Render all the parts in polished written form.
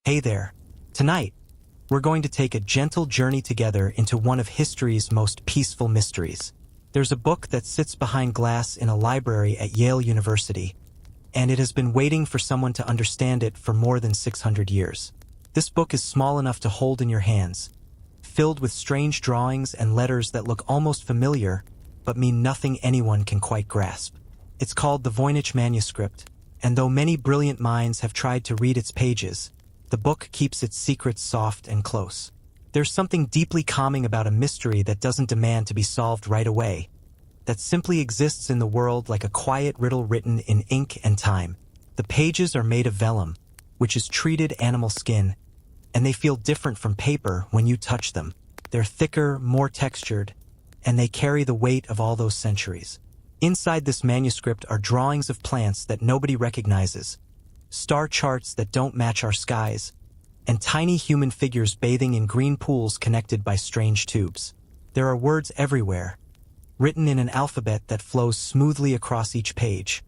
Hey there. Tonight, we're going to take a gentle journey together into one of history's most peaceful mysteries. There's a book that sits behind glass in a library at Yale University, and it has been waiting for someone to understand it for more than 600 years. This book is small enough to hold in your hands, filled with strange drawings and letters that look almost familiar, but mean nothing anyone can quite grasp. It's called the VOYNICH Manuscript, and though many brilliant minds have tried to read its pages, the book keeps its secrets soft and close. There's something deeply calming about a mystery that doesn't demand to be solved right away, that simply exists in the world like a quiet riddle written in ink and time. The pages are made of vellum, which is treated animal skin, and they feel different from paper when you touch them. They're thicker, more textured, and they carry the weight of all those centuries. Inside this manuscript are drawings of plants that nobody recognizes, star charts that don't match our skies, and tiny human figures bathing in green pools connected by strange tubes. There are words everywhere, written in an alphabet that flows smoothly across each page,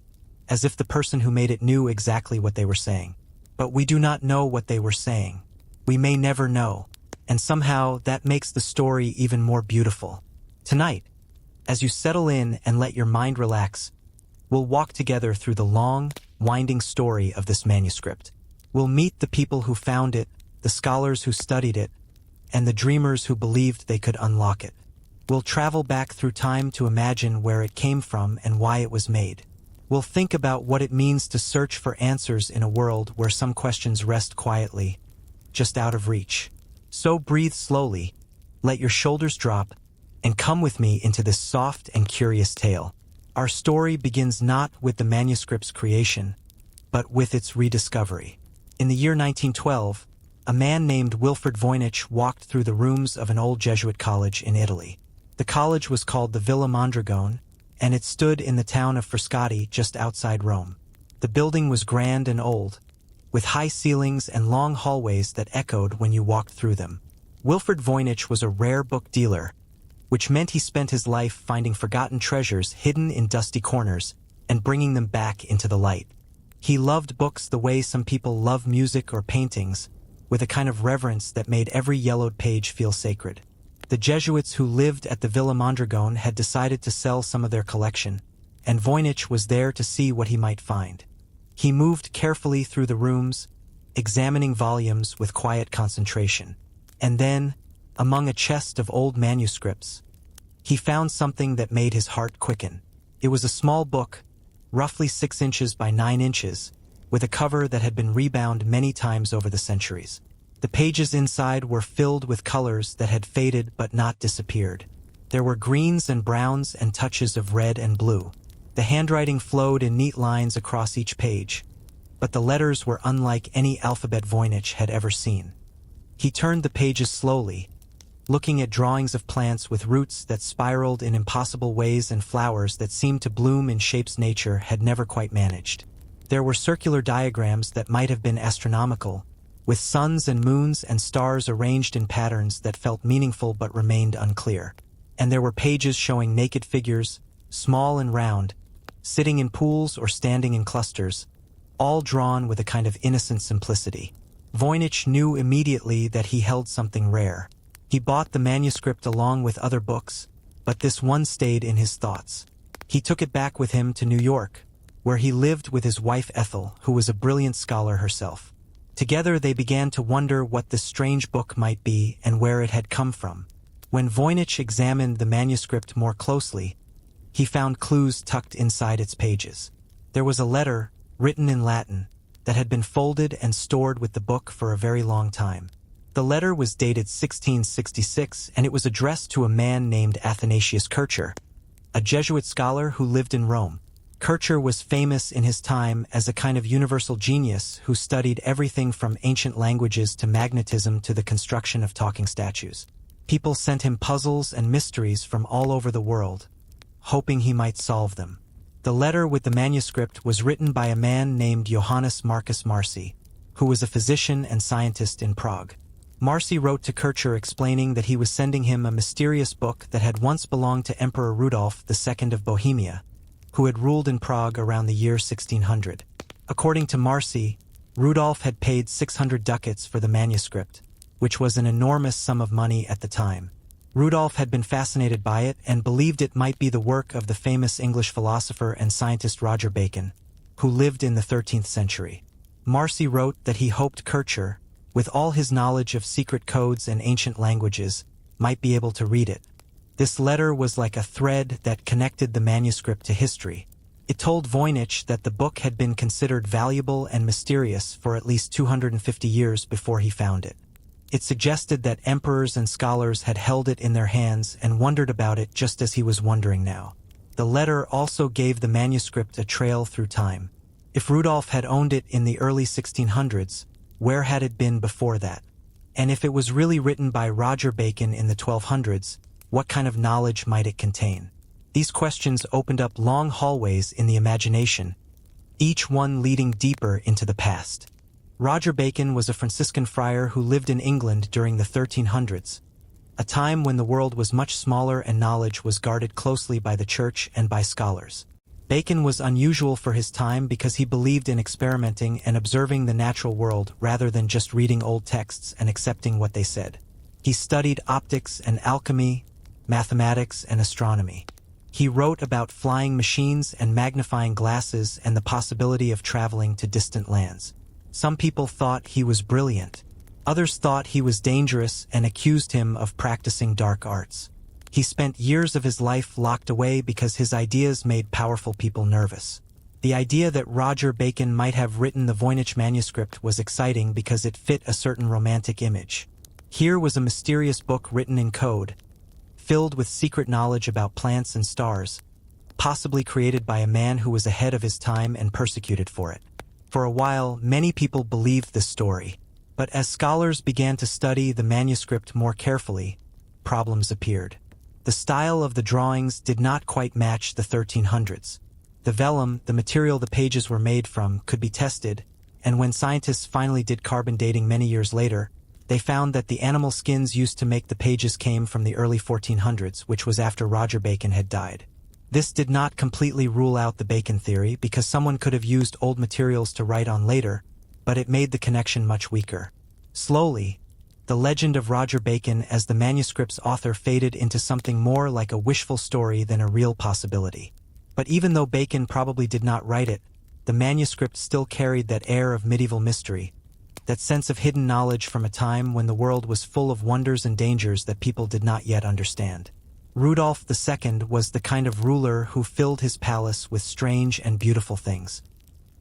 as if the person who made it knew exactly what they were saying. But we do not know what they were saying. We may never know, and somehow that makes the story even more beautiful. Tonight, as you settle in and let your mind relax, we'll walk together through the long, winding story of this manuscript. We'll meet the people who found it, the scholars who studied it, and the dreamers who believed they could unlock it. We'll travel back through time to imagine where it came from and why it was made. We'll think about what it means to search for answers in a world where some questions rest quietly, just out of reach. So breathe slowly, let your shoulders drop, and come with me into this soft and curious tale. Our story begins not with the manuscript's creation, but with its rediscovery. In the year 1912, a man named Wilfrid Voynich walked through the rooms of an old Jesuit college in Italy. The college was called the Villa Mondragone, and it stood in the town of Frascati just outside Rome. The building was grand and old, with high ceilings and long hallways that echoed when you walked through them. Wilfrid Voynich was a rare book dealer, which meant he spent his life finding forgotten treasures hidden in dusty corners and bringing them back into the light. He loved books the way some people love music or paintings, with a kind of reverence that made every yellowed page feel sacred. The Jesuits who lived at the Villa Mondragone had decided to sell some of their collection, and Voynich was there to see what he might find. He moved carefully through the rooms, examining volumes with quiet concentration. And then, among a chest of old manuscripts, he found something that made his heart quicken. It was a small book, roughly 6 inches by 9 inches, with a cover that had been rebound many times over the centuries. The pages inside were filled with colors that had faded but not disappeared. There were greens and browns and touches of red and blue. The handwriting flowed in neat lines across each page, but the letters were unlike any alphabet Voynich had ever seen. He turned the pages slowly, looking at drawings of plants with roots that spiraled in impossible ways and flowers that seemed to bloom in shapes nature had never quite managed. There were circular diagrams that might have been astronomical, with suns and moons and stars arranged in patterns that felt meaningful but remained unclear. And there were pages showing naked figures, small and round, sitting in pools or standing in clusters, all drawn with a kind of innocent simplicity. Voynich knew immediately that he held something rare. He bought the manuscript along with other books, but this one stayed in his thoughts. He took it back with him to New York, where he lived with his wife Ethel, who was a brilliant scholar herself. Together they began to wonder what this strange book might be and where it had come from. When Voynich examined the manuscript more closely, he found clues tucked inside its pages. There was a letter, written in Latin, that had been folded and stored with the book for a very long time. The letter was dated 1666, and it was addressed to a man named Athanasius Kircher, a Jesuit scholar who lived in Rome. Kircher was famous in his time as a kind of universal genius who studied everything from ancient languages to magnetism to the construction of talking statues. People sent him puzzles and mysteries from all over the world, hoping he might solve them. The letter with the manuscript was written by a man named Johannes Marcus Marci, who was a physician and scientist in Prague. Marci wrote to Kircher explaining that he was sending him a mysterious book that had once belonged to Emperor Rudolf II of Bohemia, who had ruled in Prague around the year 1600. According to Marci, Rudolf had paid 600 ducats for the manuscript, which was an enormous sum of money at the time. Rudolf had been fascinated by it and believed it might be the work of the famous English philosopher and scientist Roger Bacon, who lived in the 13th century. Marcy wrote that he hoped Kircher, with all his knowledge of secret codes and ancient languages, might be able to read it. This letter was like a thread that connected the manuscript to history. It told Voynich that the book had been considered valuable and mysterious for at least 250 years before he found it. It suggested that emperors and scholars had held it in their hands and wondered about it just as he was wondering now. The letter also gave the manuscript a trail through time. If Rudolf had owned it in the early 1600s, where had it been before that? And if it was really written by Roger Bacon in the 1200s, what kind of knowledge might it contain? These questions opened up long hallways in the imagination, each one leading deeper into the past. Roger Bacon was a Franciscan friar who lived in England during the 1300s, a time when the world was much smaller and knowledge was guarded closely by the church and by scholars. Bacon was unusual for his time because he believed in experimenting and observing the natural world rather than just reading old texts and accepting what they said. He studied optics and alchemy, mathematics and astronomy. He wrote about flying machines and magnifying glasses and the possibility of traveling to distant lands. Some people thought he was brilliant. Others thought he was dangerous and accused him of practicing dark arts. He spent years of his life locked away because his ideas made powerful people nervous. The idea that Roger Bacon might have written the Voynich manuscript was exciting because it fit a certain romantic image. Here was a mysterious book written in code, filled with secret knowledge about plants and stars, possibly created by a man who was ahead of his time and persecuted for it. For a while, many people believed this story, but as scholars began to study the manuscript more carefully, problems appeared. The style of the drawings did not quite match the 1300s. The vellum, the material the pages were made from, could be tested, and when scientists finally did carbon dating many years later, they found that the animal skins used to make the pages came from the early 1400s, which was after Roger Bacon had died. This did not completely rule out the Bacon theory because someone could have used old materials to write on later, but it made the connection much weaker. Slowly, the legend of Roger Bacon as the manuscript's author faded into something more like a wishful story than a real possibility. But even though Bacon probably did not write it, the manuscript still carried that air of medieval mystery, that sense of hidden knowledge from a time when the world was full of wonders and dangers that people did not yet understand. Rudolf II was the kind of ruler who filled his palace with strange and beautiful things.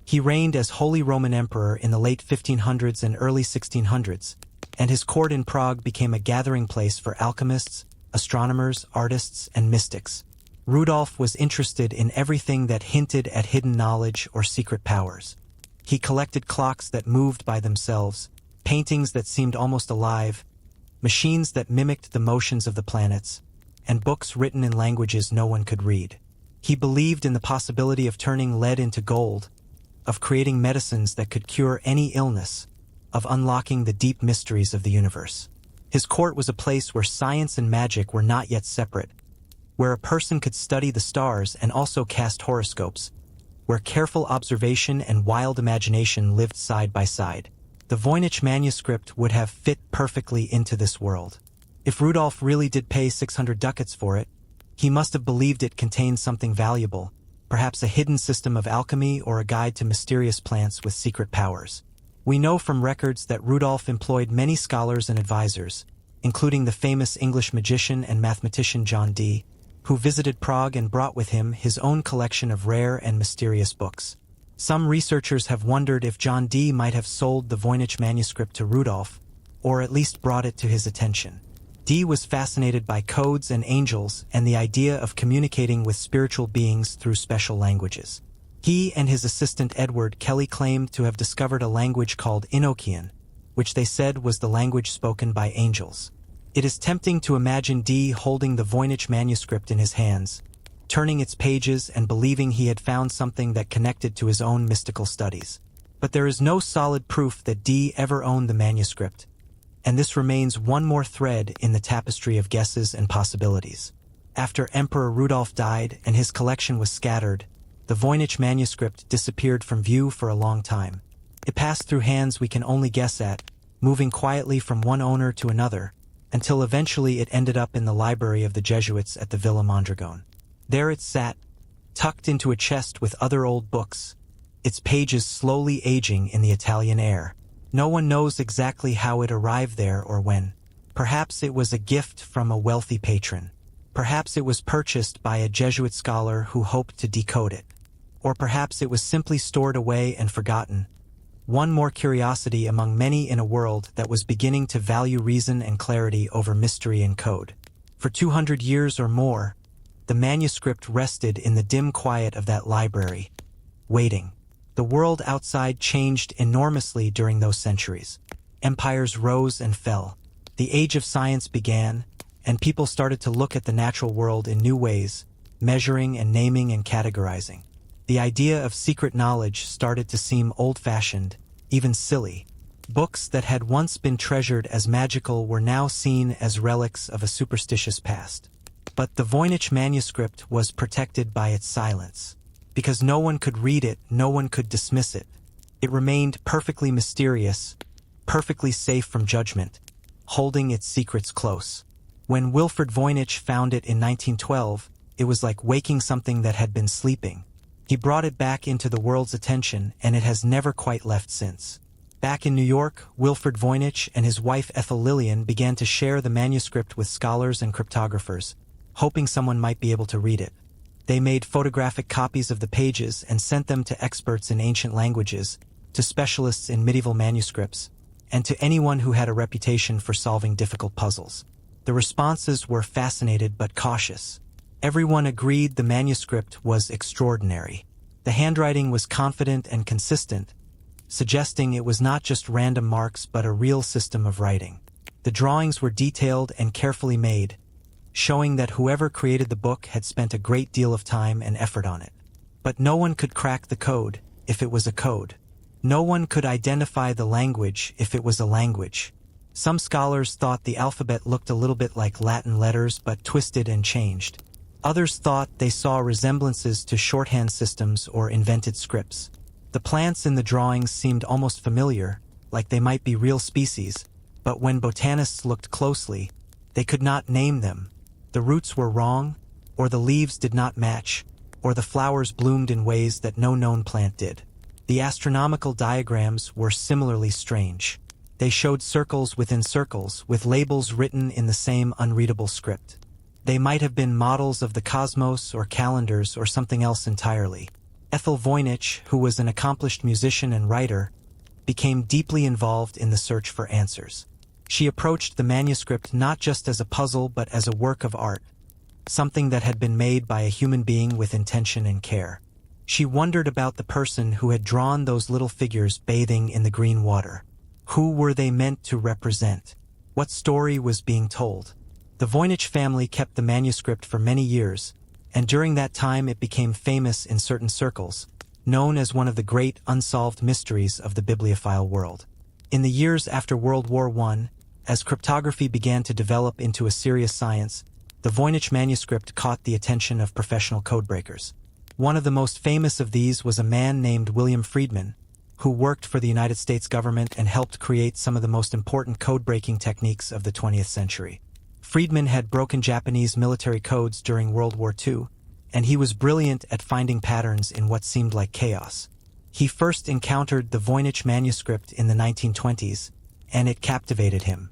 He reigned as Holy Roman Emperor in the late 1500s and early 1600s, and his court in Prague became a gathering place for alchemists, astronomers, artists, and mystics. Rudolf was interested in everything that hinted at hidden knowledge or secret powers. He collected clocks that moved by themselves, paintings that seemed almost alive, machines that mimicked the motions of the planets, and books written in languages no one could read. He believed in the possibility of turning lead into gold, of creating medicines that could cure any illness, of unlocking the deep mysteries of the universe. His court was a place where science and magic were not yet separate, where a person could study the stars and also cast horoscopes, where careful observation and wild imagination lived side by side. The Voynich manuscript would have fit perfectly into this world. If Rudolf really did pay 600 ducats for it, he must have believed it contained something valuable, perhaps a hidden system of alchemy or a guide to mysterious plants with secret powers. We know from records that Rudolf employed many scholars and advisors, including the famous English magician and mathematician John Dee, who visited Prague and brought with him his own collection of rare and mysterious books. Some researchers have wondered if John Dee might have sold the Voynich manuscript to Rudolf, or at least brought it to his attention. Dee was fascinated by codes and angels and the idea of communicating with spiritual beings through special languages. He and his assistant Edward Kelly claimed to have discovered a language called Enochian, which they said was the language spoken by angels. It is tempting to imagine Dee holding the Voynich manuscript in his hands, turning its pages and believing he had found something that connected to his own mystical studies. But there is no solid proof that Dee ever owned the manuscript, and this remains one more thread in the tapestry of guesses and possibilities. After Emperor Rudolf died and his collection was scattered, the Voynich manuscript disappeared from view for a long time. It passed through hands we can only guess at, moving quietly from one owner to another, until eventually it ended up in the library of the Jesuits at the Villa Mondragone. There it sat, tucked into a chest with other old books, its pages slowly aging in the Italian air. No one knows exactly how it arrived there or when. Perhaps it was a gift from a wealthy patron. Perhaps it was purchased by a Jesuit scholar who hoped to decode it. Or perhaps it was simply stored away and forgotten. One more curiosity among many in a world that was beginning to value reason and clarity over mystery and code. For 200 years or more, the manuscript rested in the dim quiet of that library, waiting. The world outside changed enormously during those centuries. Empires rose and fell. The age of science began, and people started to look at the natural world in new ways, measuring and naming and categorizing. The idea of secret knowledge started to seem old-fashioned, even silly. Books that had once been treasured as magical were now seen as relics of a superstitious past. But the Voynich manuscript was protected by its silence. Because no one could read it, no one could dismiss it. It remained perfectly mysterious, perfectly safe from judgment, holding its secrets close. When Wilfrid Voynich found it in 1912, it was like waking something that had been sleeping. He brought it back into the world's attention, and it has never quite left since. Back in New York, Wilfrid Voynich and his wife Ethel Lillian began to share the manuscript with scholars and cryptographers, hoping someone might be able to read it. They made photographic copies of the pages and sent them to experts in ancient languages, to specialists in medieval manuscripts, and to anyone who had a reputation for solving difficult puzzles. The responses were fascinated but cautious. Everyone agreed the manuscript was extraordinary. The handwriting was confident and consistent, suggesting it was not just random marks but a real system of writing. The drawings were detailed and carefully made, showing that whoever created the book had spent a great deal of time and effort on it. But no one could crack the code, if it was a code. No one could identify the language if it was a language. Some scholars thought the alphabet looked a little bit like Latin letters but twisted and changed. Others thought they saw resemblances to shorthand systems or invented scripts. The plants in the drawings seemed almost familiar, like they might be real species, but when botanists looked closely, they could not name them. The roots were wrong, or the leaves did not match, or the flowers bloomed in ways that no known plant did. The astronomical diagrams were similarly strange. They showed circles within circles, with labels written in the same unreadable script. They might have been models of the cosmos or calendars or something else entirely. Ethel Voynich, who was an accomplished musician and writer, became deeply involved in the search for answers. She approached the manuscript not just as a puzzle but as a work of art, something that had been made by a human being with intention and care. She wondered about the person who had drawn those little figures bathing in the green water. Who were they meant to represent? What story was being told? The Voynich family kept the manuscript for many years, and during that time it became famous in certain circles, known as one of the great unsolved mysteries of the bibliophile world. In the years after World War I, as cryptography began to develop into a serious science, the Voynich manuscript caught the attention of professional codebreakers. One of the most famous of these was a man named William Friedman, who worked for the United States government and helped create some of the most important code-breaking techniques of the 20th century. Friedman had broken Japanese military codes during World War II, and he was brilliant at finding patterns in what seemed like chaos. He first encountered the Voynich manuscript in the 1920s, and it captivated him.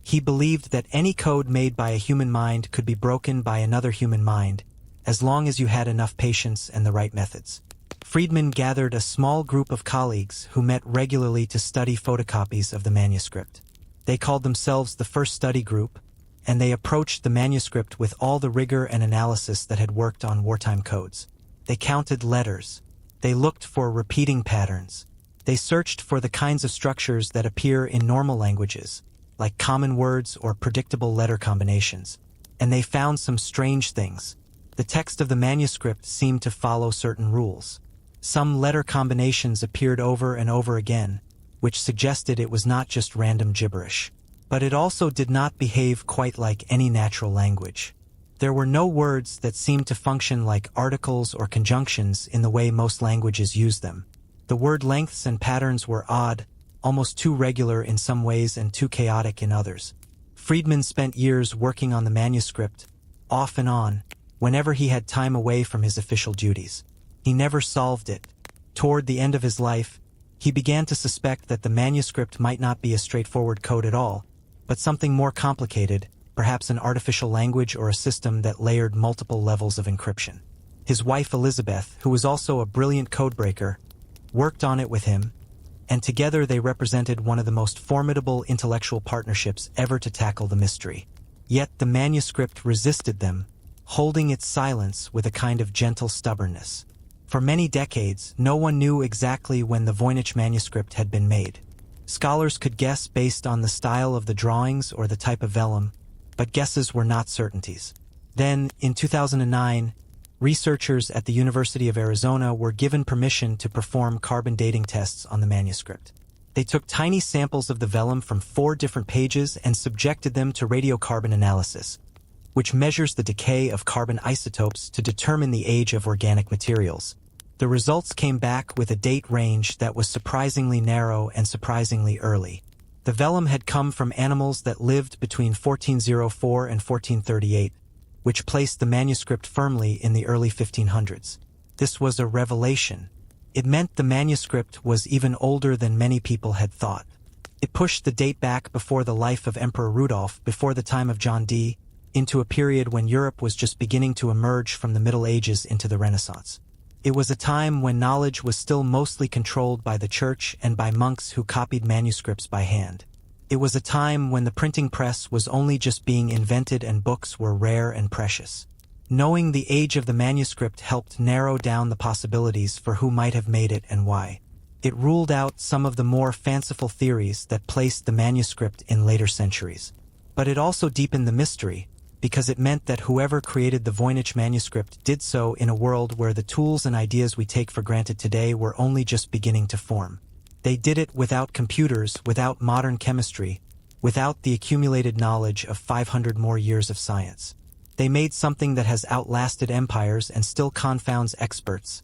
He believed that any code made by a human mind could be broken by another human mind, as long as you had enough patience and the right methods. Friedman gathered a small group of colleagues who met regularly to study photocopies of the manuscript. They called themselves the First Study Group, and they approached the manuscript with all the rigor and analysis that had worked on wartime codes. They counted letters. They looked for repeating patterns. They searched for the kinds of structures that appear in normal languages, like common words or predictable letter combinations. And they found some strange things. The text of the manuscript seemed to follow certain rules. Some letter combinations appeared over and over again, which suggested it was not just random gibberish. But it also did not behave quite like any natural language. There were no words that seemed to function like articles or conjunctions in the way most languages use them. The word lengths and patterns were odd, almost too regular in some ways and too chaotic in others. Friedman spent years working on the manuscript, off and on, whenever he had time away from his official duties. He never solved it. Toward the end of his life, he began to suspect that the manuscript might not be a straightforward code at all, but something more complicated, perhaps an artificial language or a system that layered multiple levels of encryption. His wife Elizabeth, who was also a brilliant codebreaker, worked on it with him, and together they represented one of the most formidable intellectual partnerships ever to tackle the mystery. Yet the manuscript resisted them, holding its silence with a kind of gentle stubbornness. For many decades, no one knew exactly when the Voynich manuscript had been made. Scholars could guess based on the style of the drawings or the type of vellum, but guesses were not certainties. Then, in 2009, researchers at the University of Arizona were given permission to perform carbon dating tests on the manuscript. They took tiny samples of the vellum from 4 different pages and subjected them to radiocarbon analysis, which measures the decay of carbon isotopes to determine the age of organic materials. The results came back with a date range that was surprisingly narrow and surprisingly early. The vellum had come from animals that lived between 1404 and 1438, which placed the manuscript firmly in the early 1500s. This was a revelation. It meant the manuscript was even older than many people had thought. It pushed the date back before the life of Emperor Rudolf, before the time of John Dee, into a period when Europe was just beginning to emerge from the Middle Ages into the Renaissance. It was a time when knowledge was still mostly controlled by the church and by monks who copied manuscripts by hand. It was a time when the printing press was only just being invented and books were rare and precious. Knowing the age of the manuscript helped narrow down the possibilities for who might have made it and why. It ruled out some of the more fanciful theories that placed the manuscript in later centuries. But it also deepened the mystery, because it meant that whoever created the Voynich manuscript did so in a world where the tools and ideas we take for granted today were only just beginning to form. They did it without computers, without modern chemistry, without the accumulated knowledge of 500 more years of science. They made something that has outlasted empires and still confounds experts.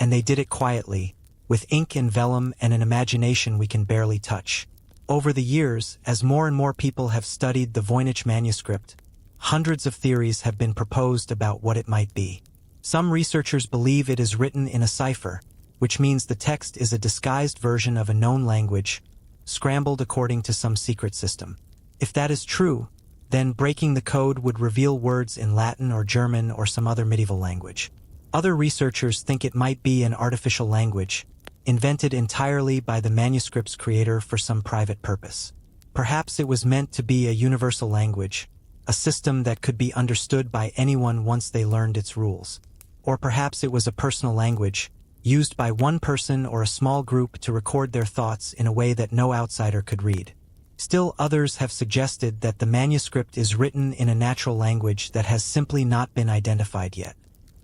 And they did it quietly, with ink and vellum and an imagination we can barely touch. Over the years, as more and more people have studied the Voynich manuscript, hundreds of theories have been proposed about what it might be. Some researchers believe it is written in a cipher, which means the text is a disguised version of a known language, scrambled according to some secret system. If that is true, then breaking the code would reveal words in Latin or German or some other medieval language. Other researchers think it might be an artificial language, invented entirely by the manuscript's creator for some private purpose. Perhaps it was meant to be a universal language, a system that could be understood by anyone once they learned its rules. Or perhaps it was a personal language, used by one person or a small group to record their thoughts in a way that no outsider could read. Still, others have suggested that the manuscript is written in a natural language that has simply not been identified yet.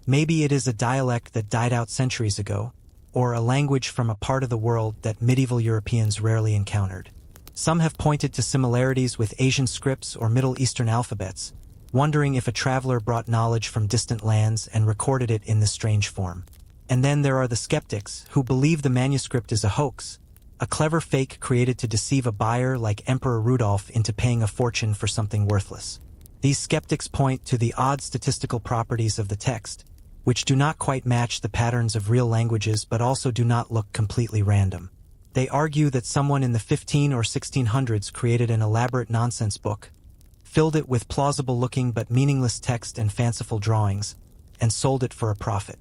Maybe it is a dialect that died out centuries ago, or a language from a part of the world that medieval Europeans rarely encountered. Some have pointed to similarities with Asian scripts or Middle Eastern alphabets, wondering if a traveler brought knowledge from distant lands and recorded it in this strange form. And then there are the skeptics, who believe the manuscript is a hoax, a clever fake created to deceive a buyer like Emperor Rudolf into paying a fortune for something worthless. These skeptics point to the odd statistical properties of the text, which do not quite match the patterns of real languages but also do not look completely random. They argue that someone in the 15 or 1600s created an elaborate nonsense book, filled it with plausible-looking but meaningless text and fanciful drawings, and sold it for a profit.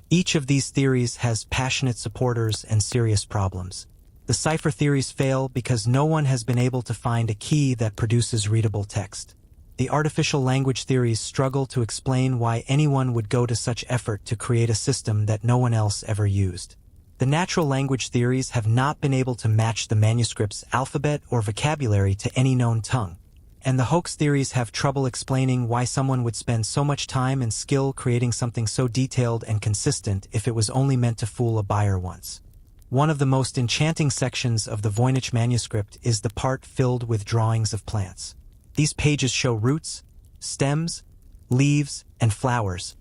Each of these theories has passionate supporters and serious problems. The cipher theories fail because no one has been able to find a key that produces readable text. The artificial language theories struggle to explain why anyone would go to such effort to create a system that no one else ever used. The natural language theories have not been able to match the manuscript's alphabet or vocabulary to any known tongue. And the hoax theories have trouble explaining why someone would spend so much time and skill creating something so detailed and consistent if it was only meant to fool a buyer once. One of the most enchanting sections of the Voynich manuscript is the part filled with drawings of plants. These pages show roots, stems, leaves, and flowers,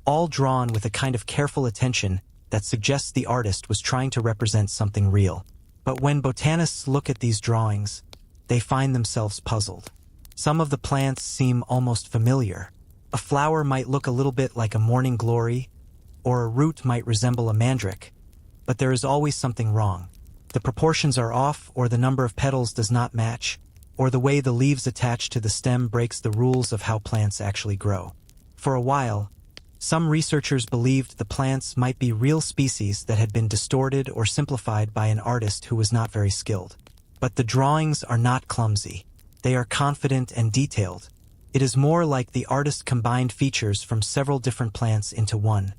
all drawn with a kind of careful attention, that suggests the artist was trying to represent something real. But when botanists look at these drawings, they find themselves puzzled. Some of the plants seem almost familiar. A flower might look a little bit like a morning glory, or a root might resemble a mandrake, but there is always something wrong. The proportions are off, or the number of petals does not match, or the way the leaves attach to the stem breaks the rules of how plants actually grow. For a while, some researchers believed the plants might be real species that had been distorted or simplified by an artist who was not very skilled. But the drawings are not clumsy. They are confident and detailed. It is more like the artist combined features from several different plants into one,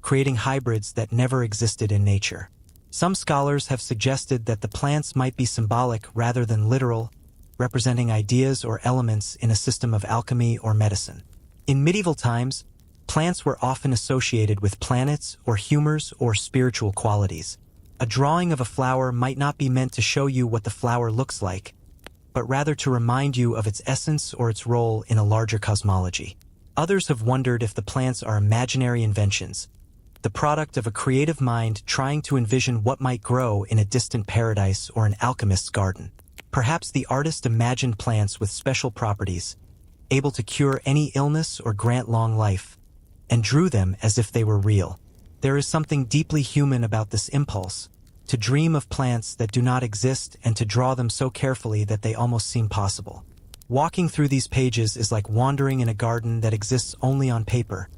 creating hybrids that never existed in nature. Some scholars have suggested that the plants might be symbolic rather than literal, representing ideas or elements in a system of alchemy or medicine. In medieval times, plants were often associated with planets or humors or spiritual qualities. A drawing of a flower might not be meant to show you what the flower looks like, but rather to remind you of its essence or its role in a larger cosmology. Others have wondered if the plants are imaginary inventions, the product of a creative mind trying to envision what might grow in a distant paradise or an alchemist's garden. Perhaps the artist imagined plants with special properties, able to cure any illness or grant long life, and drew them as if they were real. There is something deeply human about this impulse, to dream of plants that do not exist and to draw them so carefully that they almost seem possible. Walking through these pages is like wandering in a garden that exists only on paper,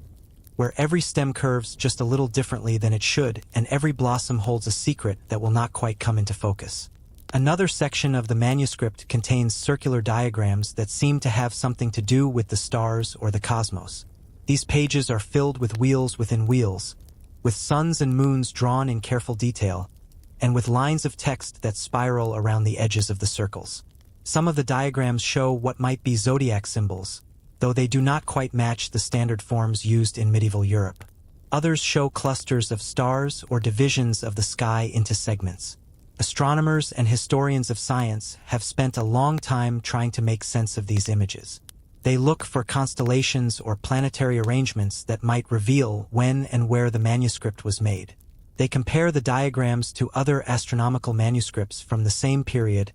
where every stem curves just a little differently than it should, and every blossom holds a secret that will not quite come into focus. Another section of the manuscript contains circular diagrams that seem to have something to do with the stars or the cosmos. These pages are filled with wheels within wheels, with suns and moons drawn in careful detail, and with lines of text that spiral around the edges of the circles. Some of the diagrams show what might be zodiac symbols, though they do not quite match the standard forms used in medieval Europe. Others show clusters of stars or divisions of the sky into segments. Astronomers and historians of science have spent a long time trying to make sense of these images. They look for constellations or planetary arrangements that might reveal when and where the manuscript was made. They compare the diagrams to other astronomical manuscripts from the same period,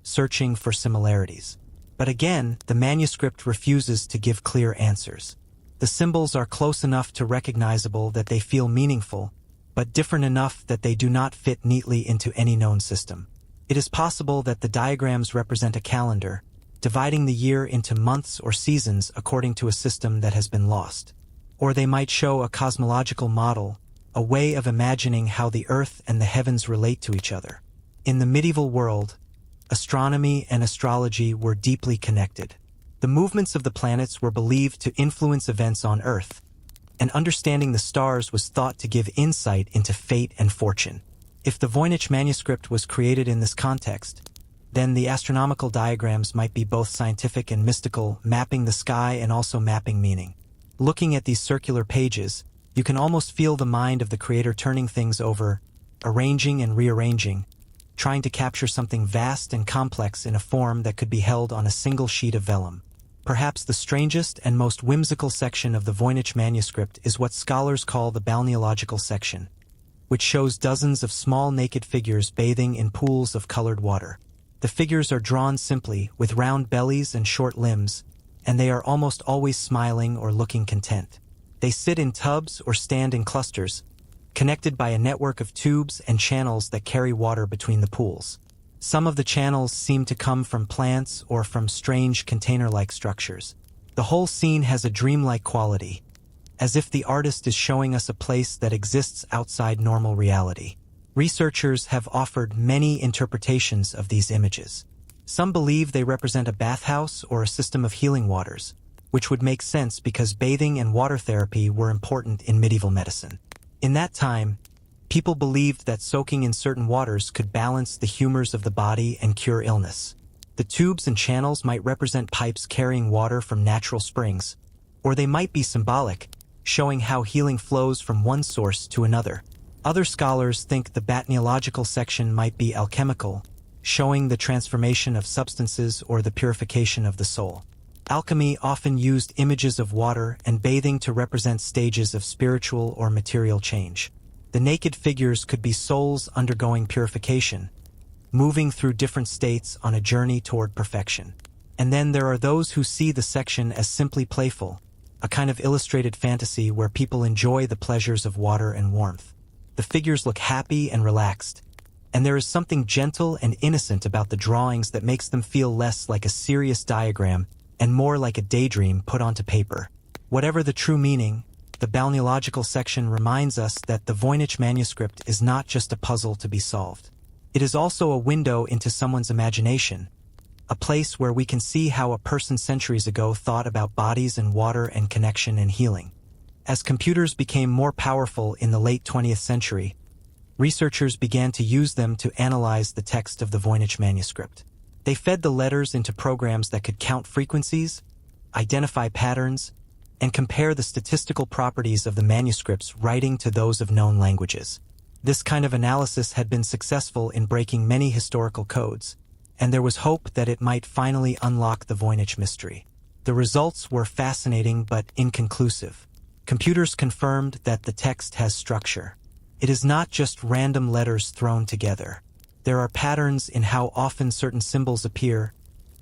searching for similarities. But again, the manuscript refuses to give clear answers. The symbols are close enough to recognizable that they feel meaningful, but different enough that they do not fit neatly into any known system. It is possible that the diagrams represent a calendar, dividing the year into months or seasons according to a system that has been lost. Or they might show a cosmological model, a way of imagining how the earth and the heavens relate to each other. In the medieval world, astronomy and astrology were deeply connected. The movements of the planets were believed to influence events on Earth, and understanding the stars was thought to give insight into fate and fortune. If the Voynich manuscript was created in this context, then the astronomical diagrams might be both scientific and mystical, mapping the sky and also mapping meaning. Looking at these circular pages, you can almost feel the mind of the creator turning things over, arranging and rearranging, trying to capture something vast and complex in a form that could be held on a single sheet of vellum. Perhaps the strangest and most whimsical section of the Voynich manuscript is what scholars call the balneological section, which shows dozens of small naked figures bathing in pools of colored water. The figures are drawn simply, with round bellies and short limbs, and they are almost always smiling or looking content. They sit in tubs or stand in clusters, connected by a network of tubes and channels that carry water between the pools. Some of the channels seem to come from plants or from strange container-like structures. The whole scene has a dreamlike quality, as if the artist is showing us a place that exists outside normal reality. Researchers have offered many interpretations of these images. Some believe they represent a bathhouse or a system of healing waters, which would make sense because bathing and water therapy were important in medieval medicine. In that time, people believed that soaking in certain waters could balance the humors of the body and cure illness. The tubes and channels might represent pipes carrying water from natural springs, or they might be symbolic, showing how healing flows from one source to another. Other scholars think the botanical section might be alchemical, showing the transformation of substances or the purification of the soul. Alchemy often used images of water and bathing to represent stages of spiritual or material change. The naked figures could be souls undergoing purification, moving through different states on a journey toward perfection. And then there are those who see the section as simply playful, a kind of illustrated fantasy where people enjoy the pleasures of water and warmth. The figures look happy and relaxed, and there is something gentle and innocent about the drawings that makes them feel less like a serious diagram and more like a daydream put onto paper. Whatever the true meaning, the balneological section reminds us that the Voynich manuscript is not just a puzzle to be solved. It is also a window into someone's imagination, a place where we can see how a person centuries ago thought about bodies and water and connection and healing. As computers became more powerful in the late 20th century, researchers began to use them to analyze the text of the Voynich manuscript. They fed the letters into programs that could count frequencies, identify patterns, and compare the statistical properties of the manuscript's writing to those of known languages. This kind of analysis had been successful in breaking many historical codes, and there was hope that it might finally unlock the Voynich mystery. The results were fascinating but inconclusive. Computers confirmed that the text has structure. It is not just random letters thrown together. There are patterns in how often certain symbols appear,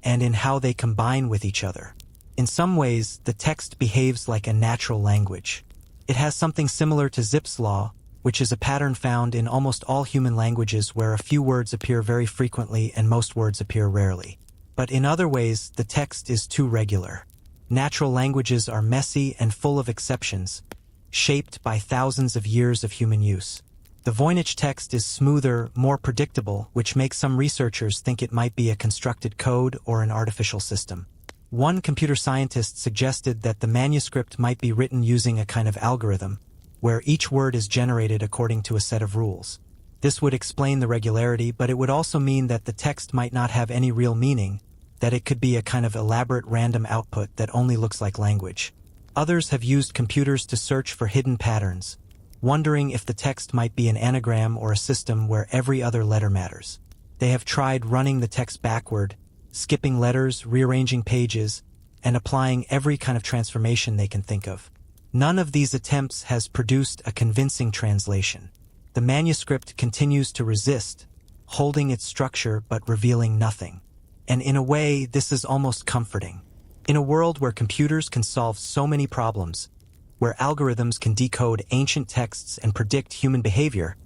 and in how they combine with each other. In some ways, the text behaves like a natural language. It has something similar to Zipf's law, which is a pattern found in almost all human languages where a few words appear very frequently and most words appear rarely. But in other ways, the text is too regular. Natural languages are messy and full of exceptions, shaped by thousands of years of human use. The Voynich text is smoother, more predictable, which makes some researchers think it might be a constructed code or an artificial system. One computer scientist suggested that the manuscript might be written using a kind of algorithm, where each word is generated according to a set of rules. This would explain the regularity, but it would also mean that the text might not have any real meaning, that it could be a kind of elaborate random output that only looks like language. Others have used computers to search for hidden patterns, wondering if the text might be an anagram or a system where every other letter matters. They have tried running the text backward, skipping letters, rearranging pages, and applying every kind of transformation they can think of. None of these attempts has produced a convincing translation. The manuscript continues to resist, holding its structure but revealing nothing. And in a way, this is almost comforting. In a world where computers can solve so many problems, where algorithms can decode ancient texts and predict human behavior,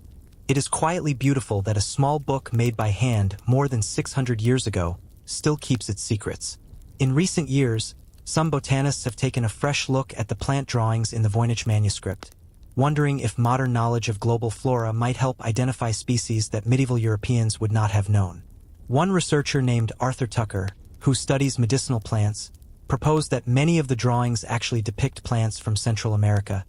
it is quietly beautiful that a small book made by hand more than 600 years ago still keeps its secrets. In recent years, some botanists have taken a fresh look at the plant drawings in the Voynich manuscript, wondering if modern knowledge of global flora might help identify species that medieval Europeans would not have known. One researcher named Arthur Tucker, who studies medicinal plants, proposed that many of the drawings actually depict plants from Central America,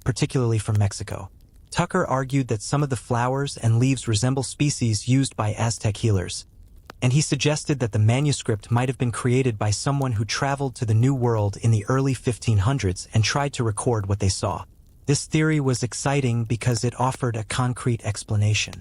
particularly from Mexico. Tucker argued that some of the flowers and leaves resemble species used by Aztec healers, and he suggested that the manuscript might have been created by someone who traveled to the New World in the early 1500s and tried to record what they saw. This theory was exciting because it offered a concrete explanation.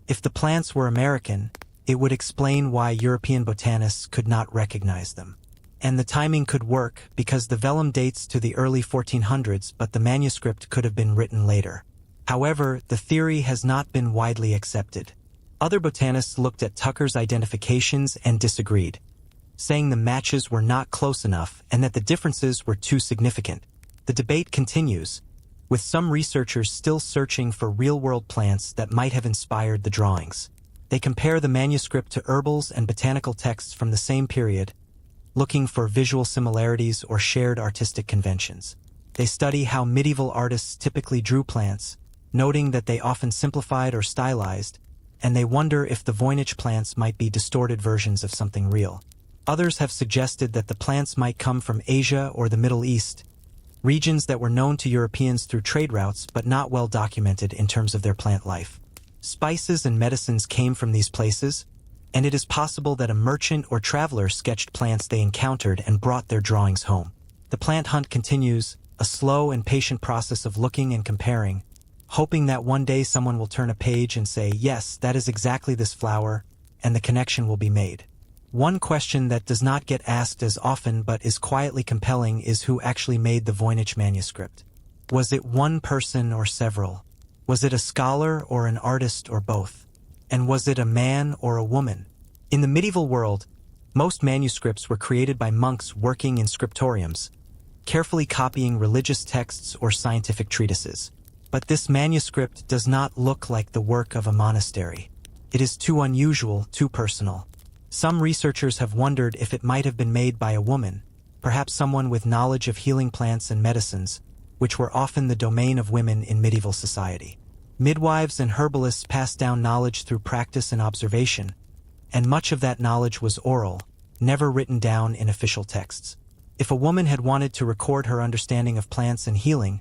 If the plants were American, it would explain why European botanists could not recognize them. And the timing could work because the vellum dates to the early 1400s, but the manuscript could have been written later. However, the theory has not been widely accepted. Other botanists looked at Tucker's identifications and disagreed, saying the matches were not close enough and that the differences were too significant. The debate continues, with some researchers still searching for real-world plants that might have inspired the drawings. They compare the manuscript to herbals and botanical texts from the same period, looking for visual similarities or shared artistic conventions. They study how medieval artists typically drew plants, noting that they often simplified or stylized, and they wonder if the Voynich plants might be distorted versions of something real. Others have suggested that the plants might come from Asia or the Middle East, regions that were known to Europeans through trade routes but not well documented in terms of their plant life. Spices and medicines came from these places, and it is possible that a merchant or traveler sketched plants they encountered and brought their drawings home. The plant hunt continues, a slow and patient process of looking and comparing, hoping that one day someone will turn a page and say, yes, that is exactly this flower, and the connection will be made. One question that does not get asked as often but is quietly compelling is who actually made the Voynich manuscript. Was it one person or several? Was it a scholar or an artist or both? And was it a man or a woman? In the medieval world, most manuscripts were created by monks working in scriptoriums, carefully copying religious texts or scientific treatises. But this manuscript does not look like the work of a monastery. It is too unusual, too personal. Some researchers have wondered if it might have been made by a woman, perhaps someone with knowledge of healing plants and medicines, which were often the domain of women in medieval society. Midwives and herbalists passed down knowledge through practice and observation, and much of that knowledge was oral, never written down in official texts. If a woman had wanted to record her understanding of plants and healing,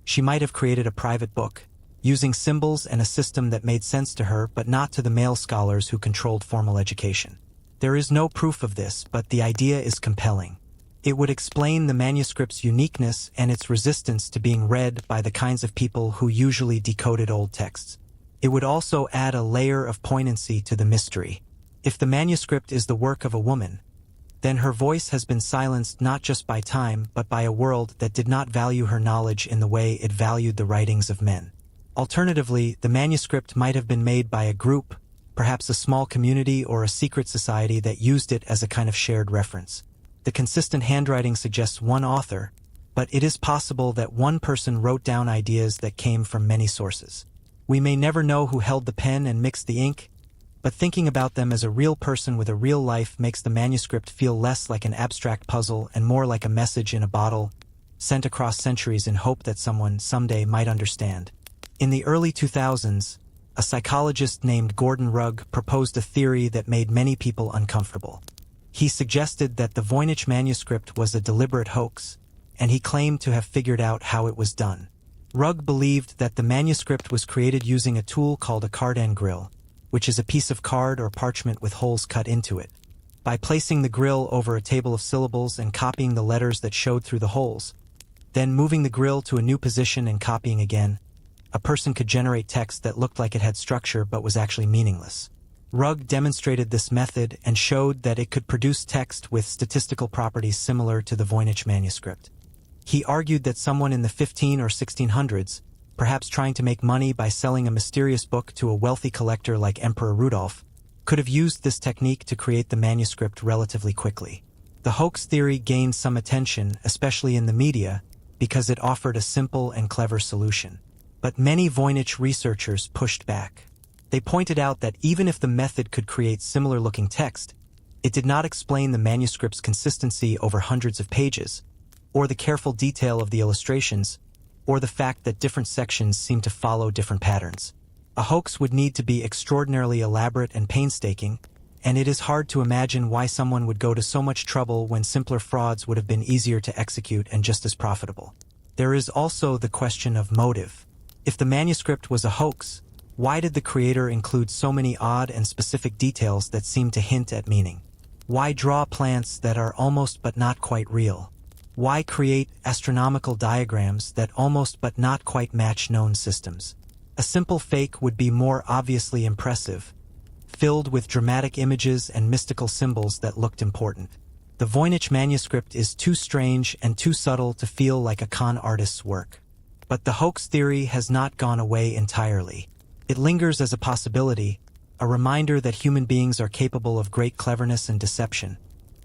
she might have created a private book, using symbols and a system that made sense to her but not to the male scholars who controlled formal education. There is no proof of this, but the idea is compelling. It would explain the manuscript's uniqueness and its resistance to being read by the kinds of people who usually decoded old texts. It would also add a layer of poignancy to the mystery. If the manuscript is the work of a woman, then her voice has been silenced not just by time but by a world that did not value her knowledge in the way it valued the writings of men. Alternatively, the manuscript might have been made by a group, perhaps a small community or a secret society that used it as a kind of shared reference. The consistent handwriting suggests one author, but it is possible that one person wrote down ideas that came from many sources. We may never know who held the pen and mixed the ink, but thinking about them as a real person with a real life makes the manuscript feel less like an abstract puzzle and more like a message in a bottle, sent across centuries in hope that someone someday might understand. In the early 2000s, a psychologist named Gordon Rugg proposed a theory that made many people uncomfortable. He suggested that the Voynich manuscript was a deliberate hoax, and he claimed to have figured out how it was done. Rugg believed that the manuscript was created using a tool called a cardan grill, which is a piece of card or parchment with holes cut into it. By placing the grill over a table of syllables and copying the letters that showed through the holes, then moving the grill to a new position and copying again, a person could generate text that looked like it had structure but was actually meaningless. Rugg demonstrated this method and showed that it could produce text with statistical properties similar to the Voynich manuscript. He argued that someone in the 15 or 1600s, perhaps trying to make money by selling a mysterious book to a wealthy collector like Emperor Rudolf, could have used this technique to create the manuscript relatively quickly. The hoax theory gained some attention, especially in the media, because it offered a simple and clever solution. But many Voynich researchers pushed back. They pointed out that even if the method could create similar-looking text, it did not explain the manuscript's consistency over hundreds of pages, or the careful detail of the illustrations, or the fact that different sections seem to follow different patterns. A hoax would need to be extraordinarily elaborate and painstaking, and it is hard to imagine why someone would go to so much trouble when simpler frauds would have been easier to execute and just as profitable. There is also the question of motive. If the manuscript was a hoax, why did the creator include so many odd and specific details that seem to hint at meaning? Why draw plants that are almost but not quite real? Why create astronomical diagrams that almost but not quite match known systems? A simple fake would be more obviously impressive, filled with dramatic images and mystical symbols that looked important. The Voynich manuscript is too strange and too subtle to feel like a con artist's work. But the hoax theory has not gone away entirely. It lingers as a possibility, a reminder that human beings are capable of great cleverness and deception,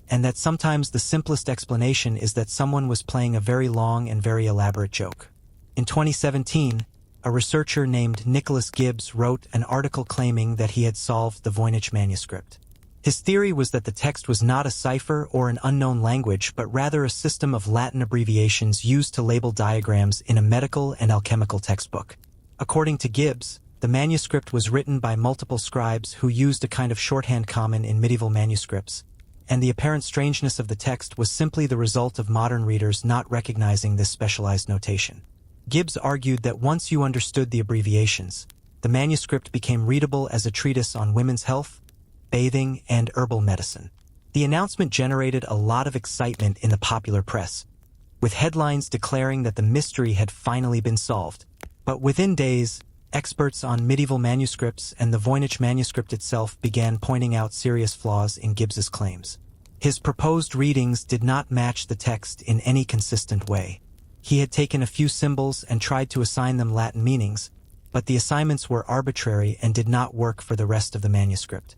and that sometimes the simplest explanation is that someone was playing a very long and very elaborate joke. In 2017, a researcher named Nicholas Gibbs wrote an article claiming that he had solved the Voynich manuscript. His theory was that the text was not a cipher or an unknown language, but rather a system of Latin abbreviations used to label diagrams in a medical and alchemical textbook. According to Gibbs, the manuscript was written by multiple scribes who used a kind of shorthand common in medieval manuscripts, and the apparent strangeness of the text was simply the result of modern readers not recognizing this specialized notation. Gibbs argued that once you understood the abbreviations, the manuscript became readable as a treatise on women's health, bathing, and herbal medicine. The announcement generated a lot of excitement in the popular press, with headlines declaring that the mystery had finally been solved. But within days, experts on medieval manuscripts and the Voynich manuscript itself began pointing out serious flaws in Gibbs's claims. His proposed readings did not match the text in any consistent way. He had taken a few symbols and tried to assign them Latin meanings, but the assignments were arbitrary and did not work for the rest of the manuscript.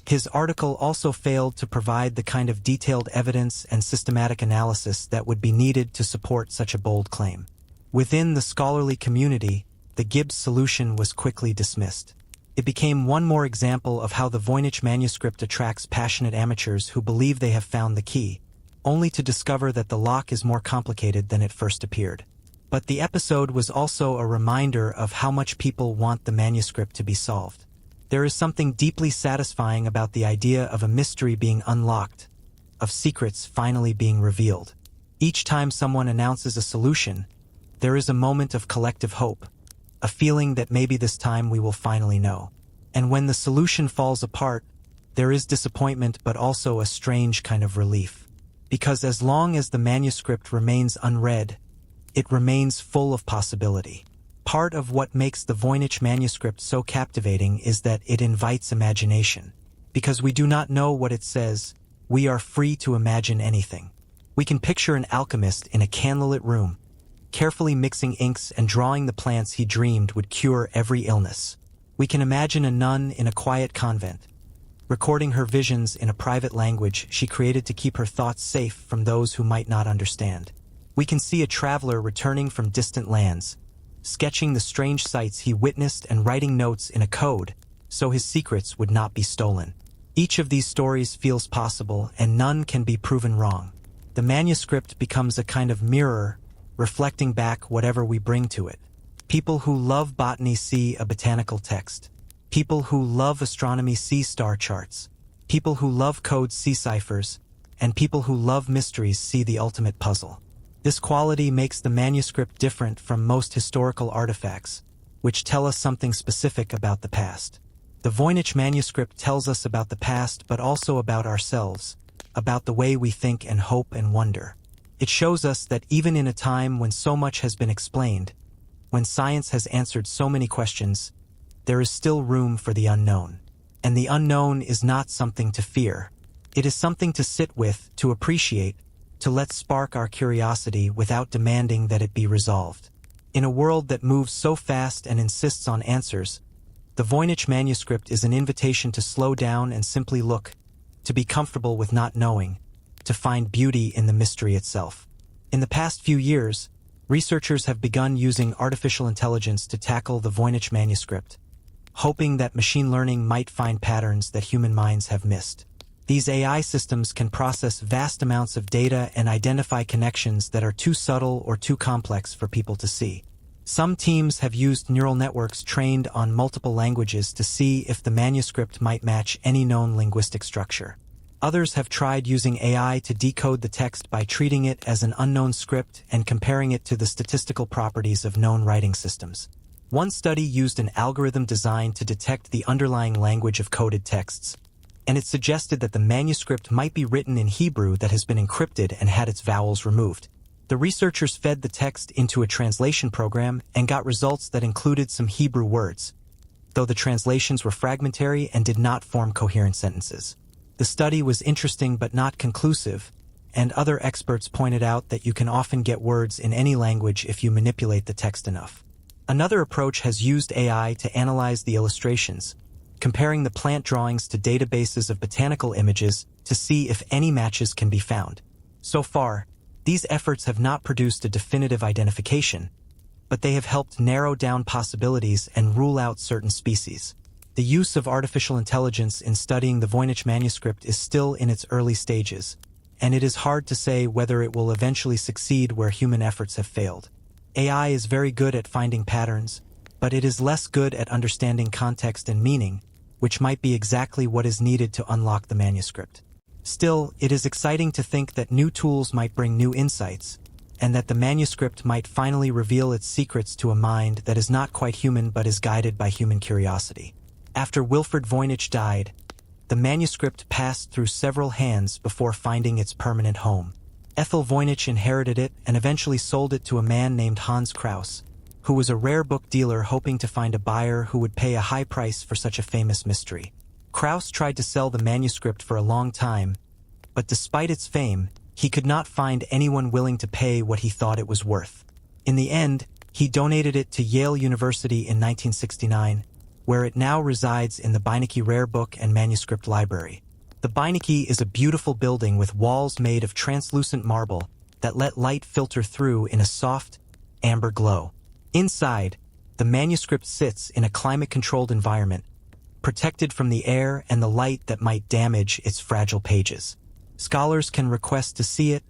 His article also failed to provide the kind of detailed evidence and systematic analysis that would be needed to support such a bold claim. Within the scholarly community, the Gibbs solution was quickly dismissed. It became one more example of how the Voynich manuscript attracts passionate amateurs who believe they have found the key, only to discover that the lock is more complicated than it first appeared. But the episode was also a reminder of how much people want the manuscript to be solved. There is something deeply satisfying about the idea of a mystery being unlocked, of secrets finally being revealed. Each time someone announces a solution, there is a moment of collective hope, a feeling that maybe this time we will finally know. And when the solution falls apart, there is disappointment but also a strange kind of relief. Because as long as the manuscript remains unread, it remains full of possibility. Part of what makes the Voynich manuscript so captivating is that it invites imagination. Because we do not know what it says, we are free to imagine anything. We can picture an alchemist in a candlelit room, carefully mixing inks and drawing the plants he dreamed would cure every illness. We can imagine a nun in a quiet convent, recording her visions in a private language she created to keep her thoughts safe from those who might not understand. We can see a traveler returning from distant lands, sketching the strange sights he witnessed and writing notes in a code so his secrets would not be stolen. Each of these stories feels possible and none can be proven wrong. The manuscript becomes a kind of mirror, reflecting back whatever we bring to it. People who love botany see a botanical text. People who love astronomy see star charts. People who love codes see ciphers. And people who love mysteries see the ultimate puzzle. This quality makes the manuscript different from most historical artifacts, which tell us something specific about the past. The Voynich manuscript tells us about the past but also about ourselves, about the way we think and hope and wonder. It shows us that even in a time when so much has been explained, when science has answered so many questions, there is still room for the unknown. And the unknown is not something to fear. It is something to sit with, to appreciate, to let spark our curiosity without demanding that it be resolved. In a world that moves so fast and insists on answers, the Voynich manuscript is an invitation to slow down and simply look, to be comfortable with not knowing, to find beauty in the mystery itself. In the past few years, researchers have begun using artificial intelligence to tackle the Voynich manuscript, hoping that machine learning might find patterns that human minds have missed. These AI systems can process vast amounts of data and identify connections that are too subtle or too complex for people to see. Some teams have used neural networks trained on multiple languages to see if the manuscript might match any known linguistic structure. Others have tried using AI to decode the text by treating it as an unknown script and comparing it to the statistical properties of known writing systems. One study used an algorithm designed to detect the underlying language of coded texts, and it suggested that the manuscript might be written in Hebrew that has been encrypted and had its vowels removed. The researchers fed the text into a translation program and got results that included some Hebrew words, though the translations were fragmentary and did not form coherent sentences. The study was interesting but not conclusive, and other experts pointed out that you can often get words in any language if you manipulate the text enough. Another approach has used AI to analyze the illustrations, comparing the plant drawings to databases of botanical images to see if any matches can be found. So far, these efforts have not produced a definitive identification, but they have helped narrow down possibilities and rule out certain species. The use of artificial intelligence in studying the Voynich manuscript is still in its early stages, and it is hard to say whether it will eventually succeed where human efforts have failed. AI is very good at finding patterns, but it is less good at understanding context and meaning, which might be exactly what is needed to unlock the manuscript. Still, it is exciting to think that new tools might bring new insights, and that the manuscript might finally reveal its secrets to a mind that is not quite human but is guided by human curiosity. After Wilfrid Voynich died, the manuscript passed through several hands before finding its permanent home. Ethel Voynich inherited it and eventually sold it to a man named Hans Krauss, who was a rare book dealer hoping to find a buyer who would pay a high price for such a famous mystery. Krauss tried to sell the manuscript for a long time, but despite its fame, he could not find anyone willing to pay what he thought it was worth. In the end, He donated it to Yale University in 1969, where it now resides in the Voynich Rare Book and Manuscript Library. The Voynich is a beautiful building with walls made of translucent marble that let light filter through in a soft, amber glow. Inside, the manuscript sits in a climate-controlled environment, protected from the air and the light that might damage its fragile pages. Scholars can request to see it,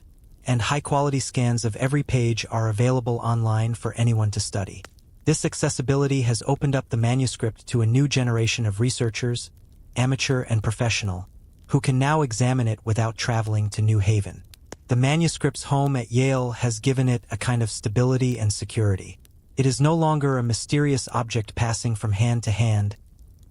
and high-quality scans of every page are available online for anyone to study. This accessibility has opened up the manuscript to a new generation of researchers, amateur and professional, who can now examine it without traveling to New Haven. The manuscript's home at Yale has given it a kind of stability and security. It is no longer a mysterious object passing from hand to hand,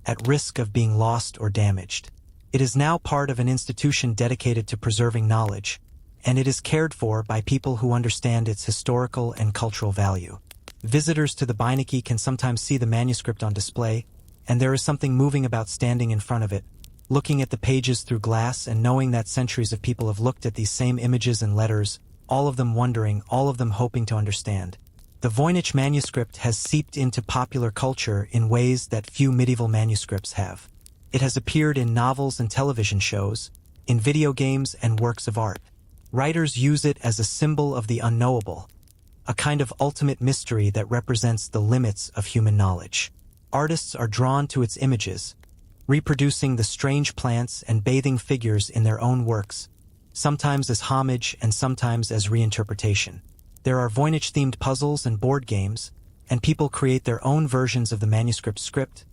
at risk of being lost or damaged. It is now part of an institution dedicated to preserving knowledge, and it is cared for by people who understand its historical and cultural value. Visitors to the Voynich can sometimes see the manuscript on display, and there is something moving about standing in front of it, looking at the pages through glass and knowing that centuries of people have looked at these same images and letters, all of them wondering, all of them hoping to understand. The Voynich manuscript has seeped into popular culture in ways that few medieval manuscripts have. It has appeared in novels and television shows, in video games and works of art. Writers use it as a symbol of the unknowable, a kind of ultimate mystery that represents the limits of human knowledge. Artists are drawn to its images, reproducing the strange plants and bathing figures in their own works, sometimes as homage and sometimes as reinterpretation. There are Voynich-themed puzzles and board games, and people create their own versions of the manuscript script,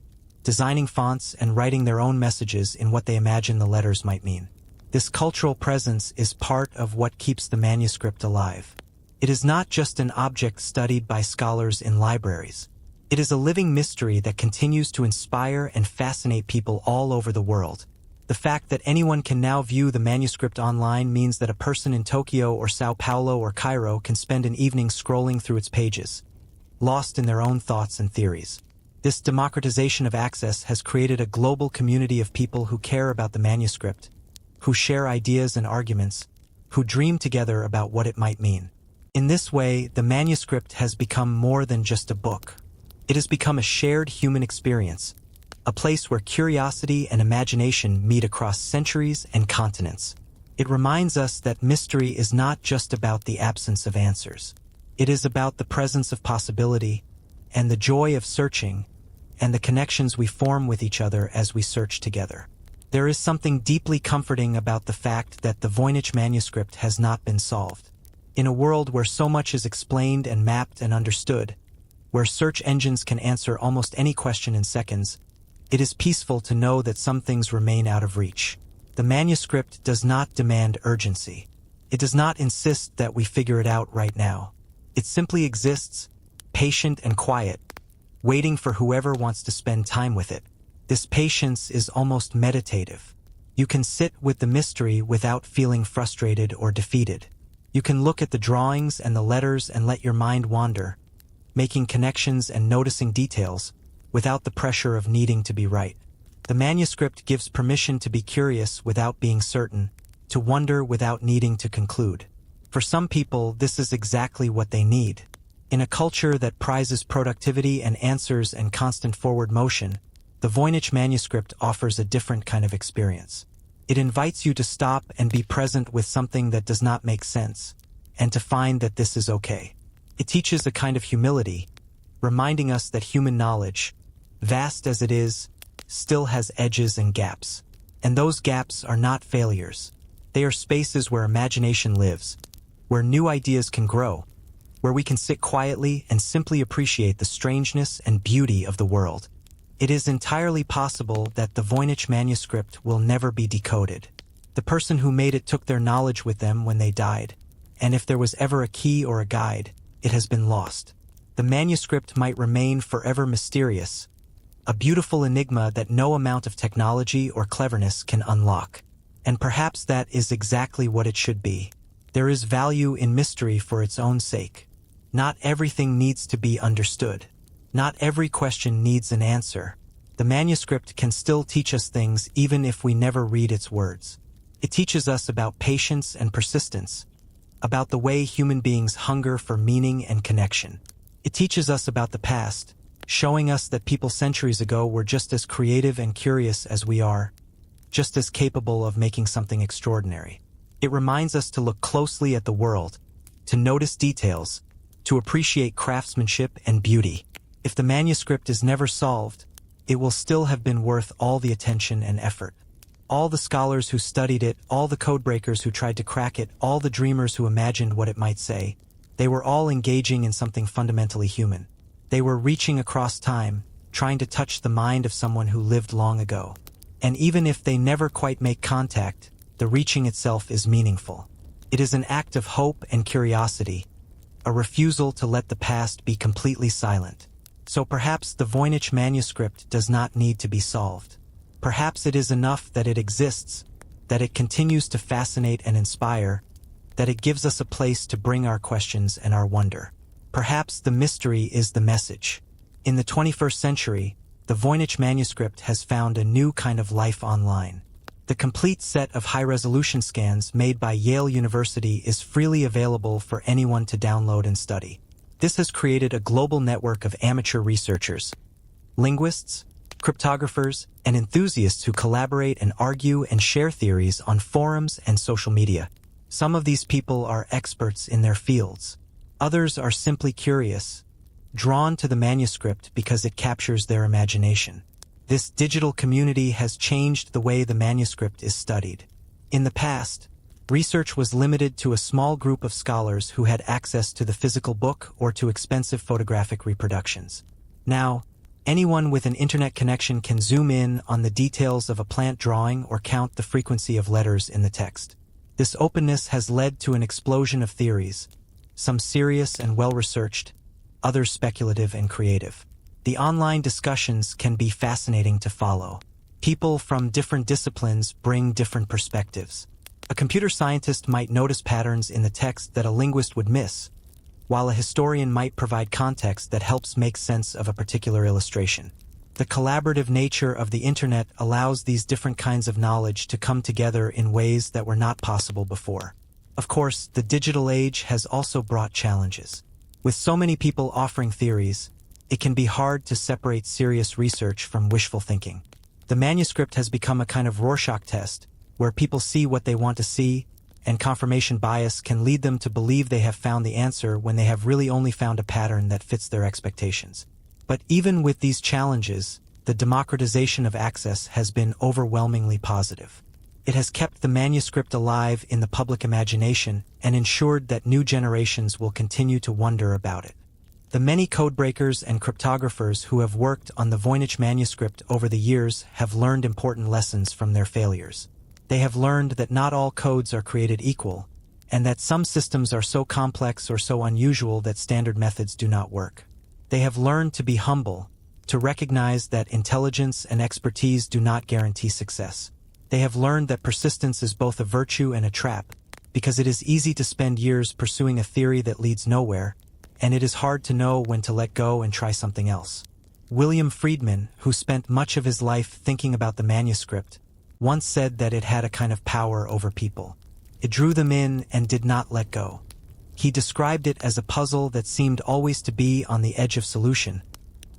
designing fonts and writing their own messages in what they imagine the letters might mean. This cultural presence is part of what keeps the manuscript alive. It is not just an object studied by scholars in libraries. It is a living mystery that continues to inspire and fascinate people all over the world. The fact that anyone can now view the manuscript online means that a person in Tokyo or Sao Paulo or Cairo can spend an evening scrolling through its pages, lost in their own thoughts and theories. This democratization of access has created a global community of people who care about the manuscript, who share ideas and arguments, who dream together about what it might mean. In this way, the manuscript has become more than just a book. It has become a shared human experience, a place where curiosity and imagination meet across centuries and continents. It reminds us that mystery is not just about the absence of answers. It is about the presence of possibility, and the joy of searching, and the connections we form with each other as we search together. There is something deeply comforting about the fact that the Voynich manuscript has not been solved. In a world where so much is explained and mapped and understood, where search engines can answer almost any question in seconds, it is peaceful to know that some things remain out of reach. The manuscript does not demand urgency. It does not insist that we figure it out right now. It simply exists, patient and quiet, waiting for whoever wants to spend time with it. This patience is almost meditative. You can sit with the mystery without feeling frustrated or defeated. You can look at the drawings and the letters and let your mind wander, making connections and noticing details, without the pressure of needing to be right. The manuscript gives permission to be curious without being certain, to wonder without needing to conclude. For some people, this is exactly what they need. In a culture that prizes productivity and answers and constant forward motion, the Voynich manuscript offers a different kind of experience. It invites you to stop and be present with something that does not make sense, and to find that this is okay. It teaches a kind of humility, reminding us that human knowledge, vast as it is, still has edges and gaps. And those gaps are not failures. They are spaces where imagination lives, where new ideas can grow, where we can sit quietly and simply appreciate the strangeness and beauty of the world. It is entirely possible that the Voynich manuscript will never be decoded. The person who made it took their knowledge with them when they died, and if there was ever a key or a guide, it has been lost. The manuscript might remain forever mysterious, a beautiful enigma that no amount of technology or cleverness can unlock. And perhaps that is exactly what it should be. There is value in mystery for its own sake. Not everything needs to be understood. Not every question needs an answer. The manuscript can still teach us things even if we never read its words. It teaches us about patience and persistence, about the way human beings hunger for meaning and connection. It teaches us about the past, showing us that people centuries ago were just as creative and curious as we are, just as capable of making something extraordinary. It reminds us to look closely at the world, to notice details, to appreciate craftsmanship and beauty. If the manuscript is never solved, it will still have been worth all the attention and effort. All the scholars who studied it, all the codebreakers who tried to crack it, all the dreamers who imagined what it might say, they were all engaging in something fundamentally human. They were reaching across time, trying to touch the mind of someone who lived long ago. And even if they never quite make contact, the reaching itself is meaningful. It is an act of hope and curiosity, a refusal to let the past be completely silent. So perhaps the Voynich manuscript does not need to be solved. Perhaps it is enough that it exists, that it continues to fascinate and inspire, that it gives us a place to bring our questions and our wonder. Perhaps the mystery is the message. In the 21st century, the Voynich manuscript has found a new kind of life online. The complete set of high-resolution scans made by Yale University is freely available for anyone to download and study. This has created a global network of amateur researchers, linguists, cryptographers, and enthusiasts who collaborate and argue and share theories on forums and social media. Some of these people are experts in their fields. Others are simply curious, drawn to the manuscript because it captures their imagination. This digital community has changed the way the manuscript is studied. In the past, research was limited to a small group of scholars who had access to the physical book or to expensive photographic reproductions. Now, anyone with an internet connection can zoom in on the details of a plant drawing or count the frequency of letters in the text. This openness has led to an explosion of theories, some serious and well-researched, others speculative and creative. The online discussions can be fascinating to follow. People from different disciplines bring different perspectives. A computer scientist might notice patterns in the text that a linguist would miss, while a historian might provide context that helps make sense of a particular illustration. The collaborative nature of the internet allows these different kinds of knowledge to come together in ways that were not possible before. Of course, the digital age has also brought challenges. With so many people offering theories, it can be hard to separate serious research from wishful thinking. The manuscript has become a kind of Rorschach test, where people see what they want to see, and confirmation bias can lead them to believe they have found the answer when they have really only found a pattern that fits their expectations. But even with these challenges, the democratization of access has been overwhelmingly positive. It has kept the manuscript alive in the public imagination and ensured that new generations will continue to wonder about it. The many codebreakers and cryptographers who have worked on the Voynich manuscript over the years have learned important lessons from their failures. They have learned that not all codes are created equal, and that some systems are so complex or so unusual that standard methods do not work. They have learned to be humble, to recognize that intelligence and expertise do not guarantee success. They have learned that persistence is both a virtue and a trap, because it is easy to spend years pursuing a theory that leads nowhere, and it is hard to know when to let go and try something else. William Friedman, who spent much of his life thinking about the manuscript, once said that it had a kind of power over people. It drew them in and did not let go. He described it as a puzzle that seemed always to be on the edge of solution,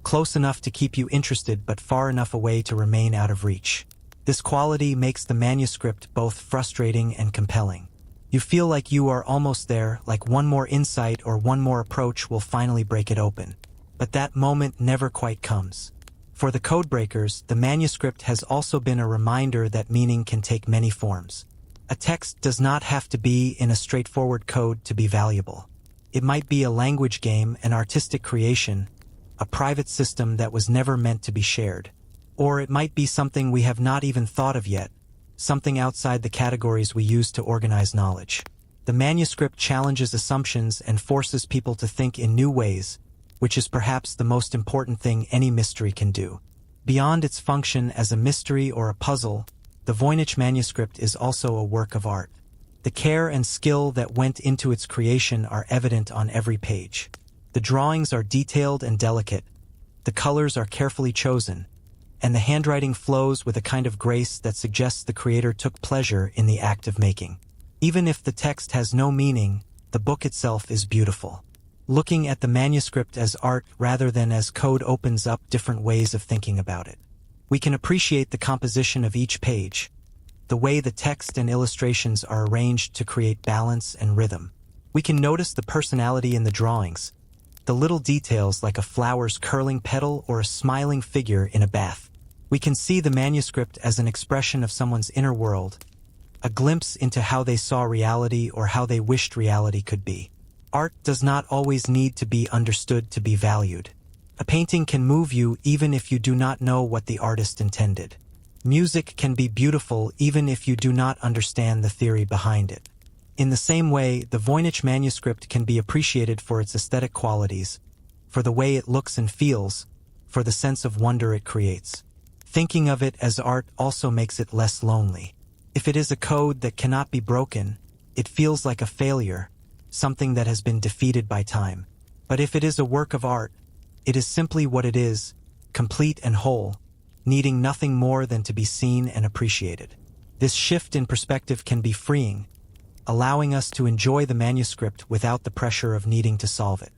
close enough to keep you interested but far enough away to remain out of reach. This quality makes the manuscript both frustrating and compelling. You feel like you are almost there, like one more insight or one more approach will finally break it open. But that moment never quite comes. For the codebreakers, the manuscript has also been a reminder that meaning can take many forms. A text does not have to be in a straightforward code to be valuable. It might be a language game, an artistic creation, a private system that was never meant to be shared. Or it might be something we have not even thought of yet, something outside the categories we use to organize knowledge. The manuscript challenges assumptions and forces people to think in new ways, which is perhaps the most important thing any mystery can do. Beyond its function as a mystery or a puzzle, the Voynich manuscript is also a work of art. The care and skill that went into its creation are evident on every page. The drawings are detailed and delicate, the colors are carefully chosen, and the handwriting flows with a kind of grace that suggests the creator took pleasure in the act of making. Even if the text has no meaning, the book itself is beautiful. Looking at the manuscript as art rather than as code opens up different ways of thinking about it. We can appreciate the composition of each page, the way the text and illustrations are arranged to create balance and rhythm. We can notice the personality in the drawings, the little details like a flower's curling petal or a smiling figure in a bath. We can see the manuscript as an expression of someone's inner world, a glimpse into how they saw reality or how they wished reality could be. Art does not always need to be understood to be valued. A painting can move you even if you do not know what the artist intended. Music can be beautiful even if you do not understand the theory behind it. In the same way, the Voynich manuscript can be appreciated for its aesthetic qualities, for the way it looks and feels, for the sense of wonder it creates. Thinking of it as art also makes it less lonely. If it is a code that cannot be broken, it feels like a failure, something that has been defeated by time. But if it is a work of art, it is simply what it is, complete and whole, needing nothing more than to be seen and appreciated. This shift in perspective can be freeing, allowing us to enjoy the manuscript without the pressure of needing to solve it.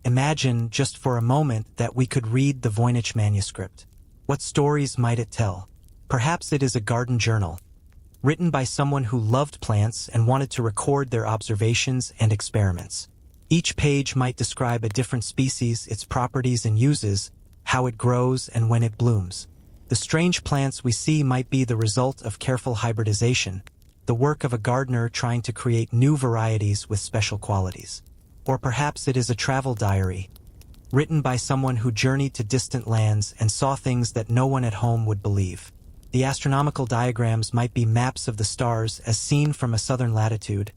Imagine, just for a moment, that we could read the Voynich manuscript. What stories might it tell? Perhaps it is a garden journal, written by someone who loved plants and wanted to record their observations and experiments. Each page might describe a different species, its properties and uses, how it grows and when it blooms. The strange plants we see might be the result of careful hybridization, the work of a gardener trying to create new varieties with special qualities. Or perhaps it is a travel diary, written by someone who journeyed to distant lands and saw things that no one at home would believe. The astronomical diagrams might be maps of the stars as seen from a southern latitude,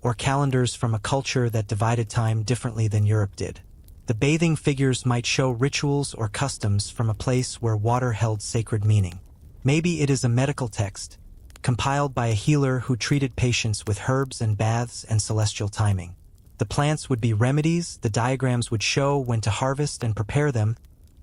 or calendars from a culture that divided time differently than Europe did. The bathing figures might show rituals or customs from a place where water held sacred meaning. Maybe it is a medical text, compiled by a healer who treated patients with herbs and baths and celestial timing. The plants would be remedies, the diagrams would show when to harvest and prepare them,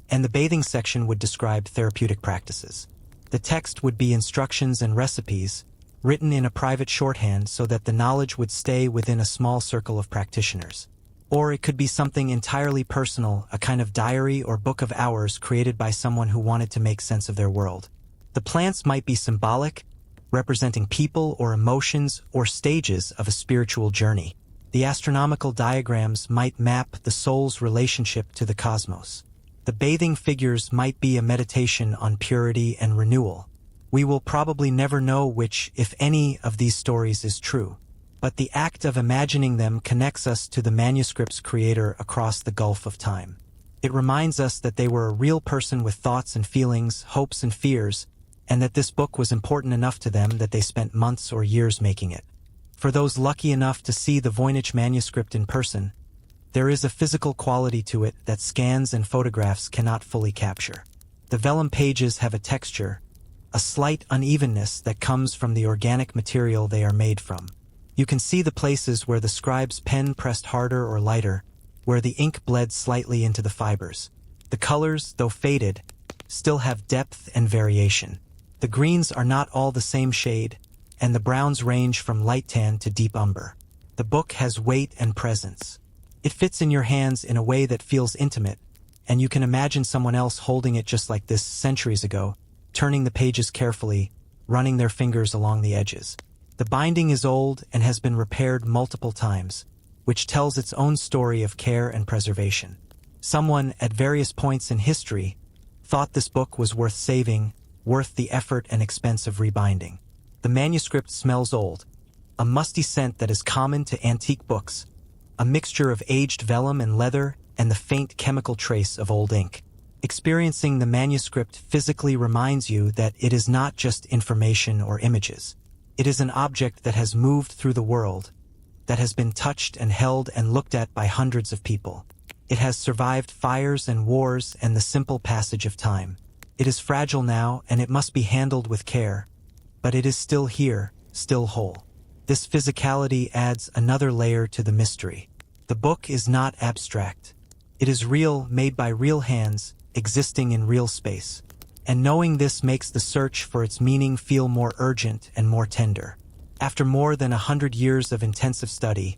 and the bathing section would describe therapeutic practices. The text would be instructions and recipes, written in a private shorthand so that the knowledge would stay within a small circle of practitioners. Or it could be something entirely personal, a kind of diary or book of hours created by someone who wanted to make sense of their world. The plants might be symbolic, representing people or emotions or stages of a spiritual journey. The astronomical diagrams might map the soul's relationship to the cosmos. The bathing figures might be a meditation on purity and renewal. We will probably never know which, if any, of these stories is true. But the act of imagining them connects us to the manuscript's creator across the gulf of time. It reminds us that they were a real person with thoughts and feelings, hopes and fears, and that this book was important enough to them that they spent months or years making it. For those lucky enough to see the Voynich manuscript in person, there is a physical quality to it that scans and photographs cannot fully capture. The vellum pages have a texture, a slight unevenness that comes from the organic material they are made from. You can see the places where the scribe's pen pressed harder or lighter, where the ink bled slightly into the fibers. The colors, though faded, still have depth and variation. The greens are not all the same shade, and the browns range from light tan to deep umber. The book has weight and presence. It fits in your hands in a way that feels intimate, and you can imagine someone else holding it just like this centuries ago, turning the pages carefully, running their fingers along the edges. The binding is old and has been repaired multiple times, which tells its own story of care and preservation. Someone, at various points in history, thought this book was worth saving, worth the effort and expense of rebinding. The manuscript smells old, a musty scent that is common to antique books, a mixture of aged vellum and leather and the faint chemical trace of old ink. Experiencing the manuscript physically reminds you that it is not just information or images. It is an object that has moved through the world, that has been touched and held and looked at by hundreds of people. It has survived fires and wars and the simple passage of time. It is fragile now and it must be handled with care, but it is still here, still whole. This physicality adds another layer to the mystery. The book is not abstract. It is real, made by real hands, existing in real space. And knowing this makes the search for its meaning feel more urgent and more tender. After more than 100 years of intensive study,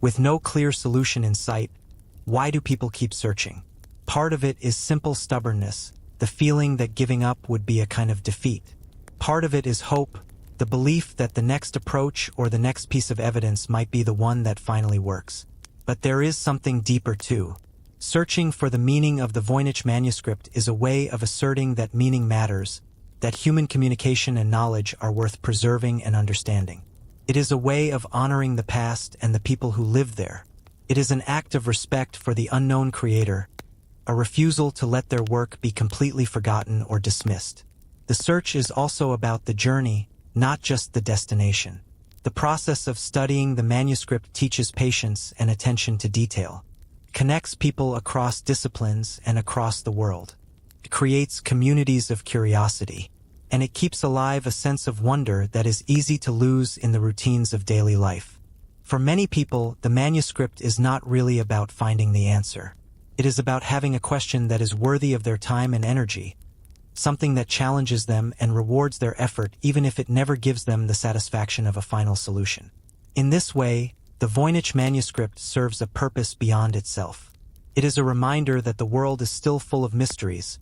with no clear solution in sight, Why do people keep searching? Part of it is simple stubbornness, the feeling that giving up would be a kind of defeat. Part of it is hope, the belief that the next approach or the next piece of evidence might be the one that finally works. But there is something deeper too. Searching for the meaning of the Voynich manuscript is a way of asserting that meaning matters, that human communication and knowledge are worth preserving and understanding. It is a way of honoring the past and the people who lived there. It is an act of respect for the unknown creator, a refusal to let their work be completely forgotten or dismissed. The search is also about the journey, not just the destination. The process of studying the manuscript teaches patience and attention to detail, connects people across disciplines and across the world. It creates communities of curiosity, and it keeps alive a sense of wonder that is easy to lose in the routines of daily life. For many people, the manuscript is not really about finding the answer. It is about having a question that is worthy of their time and energy, something that challenges them and rewards their effort even if it never gives them the satisfaction of a final solution. In this way, the Voynich manuscript serves a purpose beyond itself. It is a reminder that the world is still full of mysteries,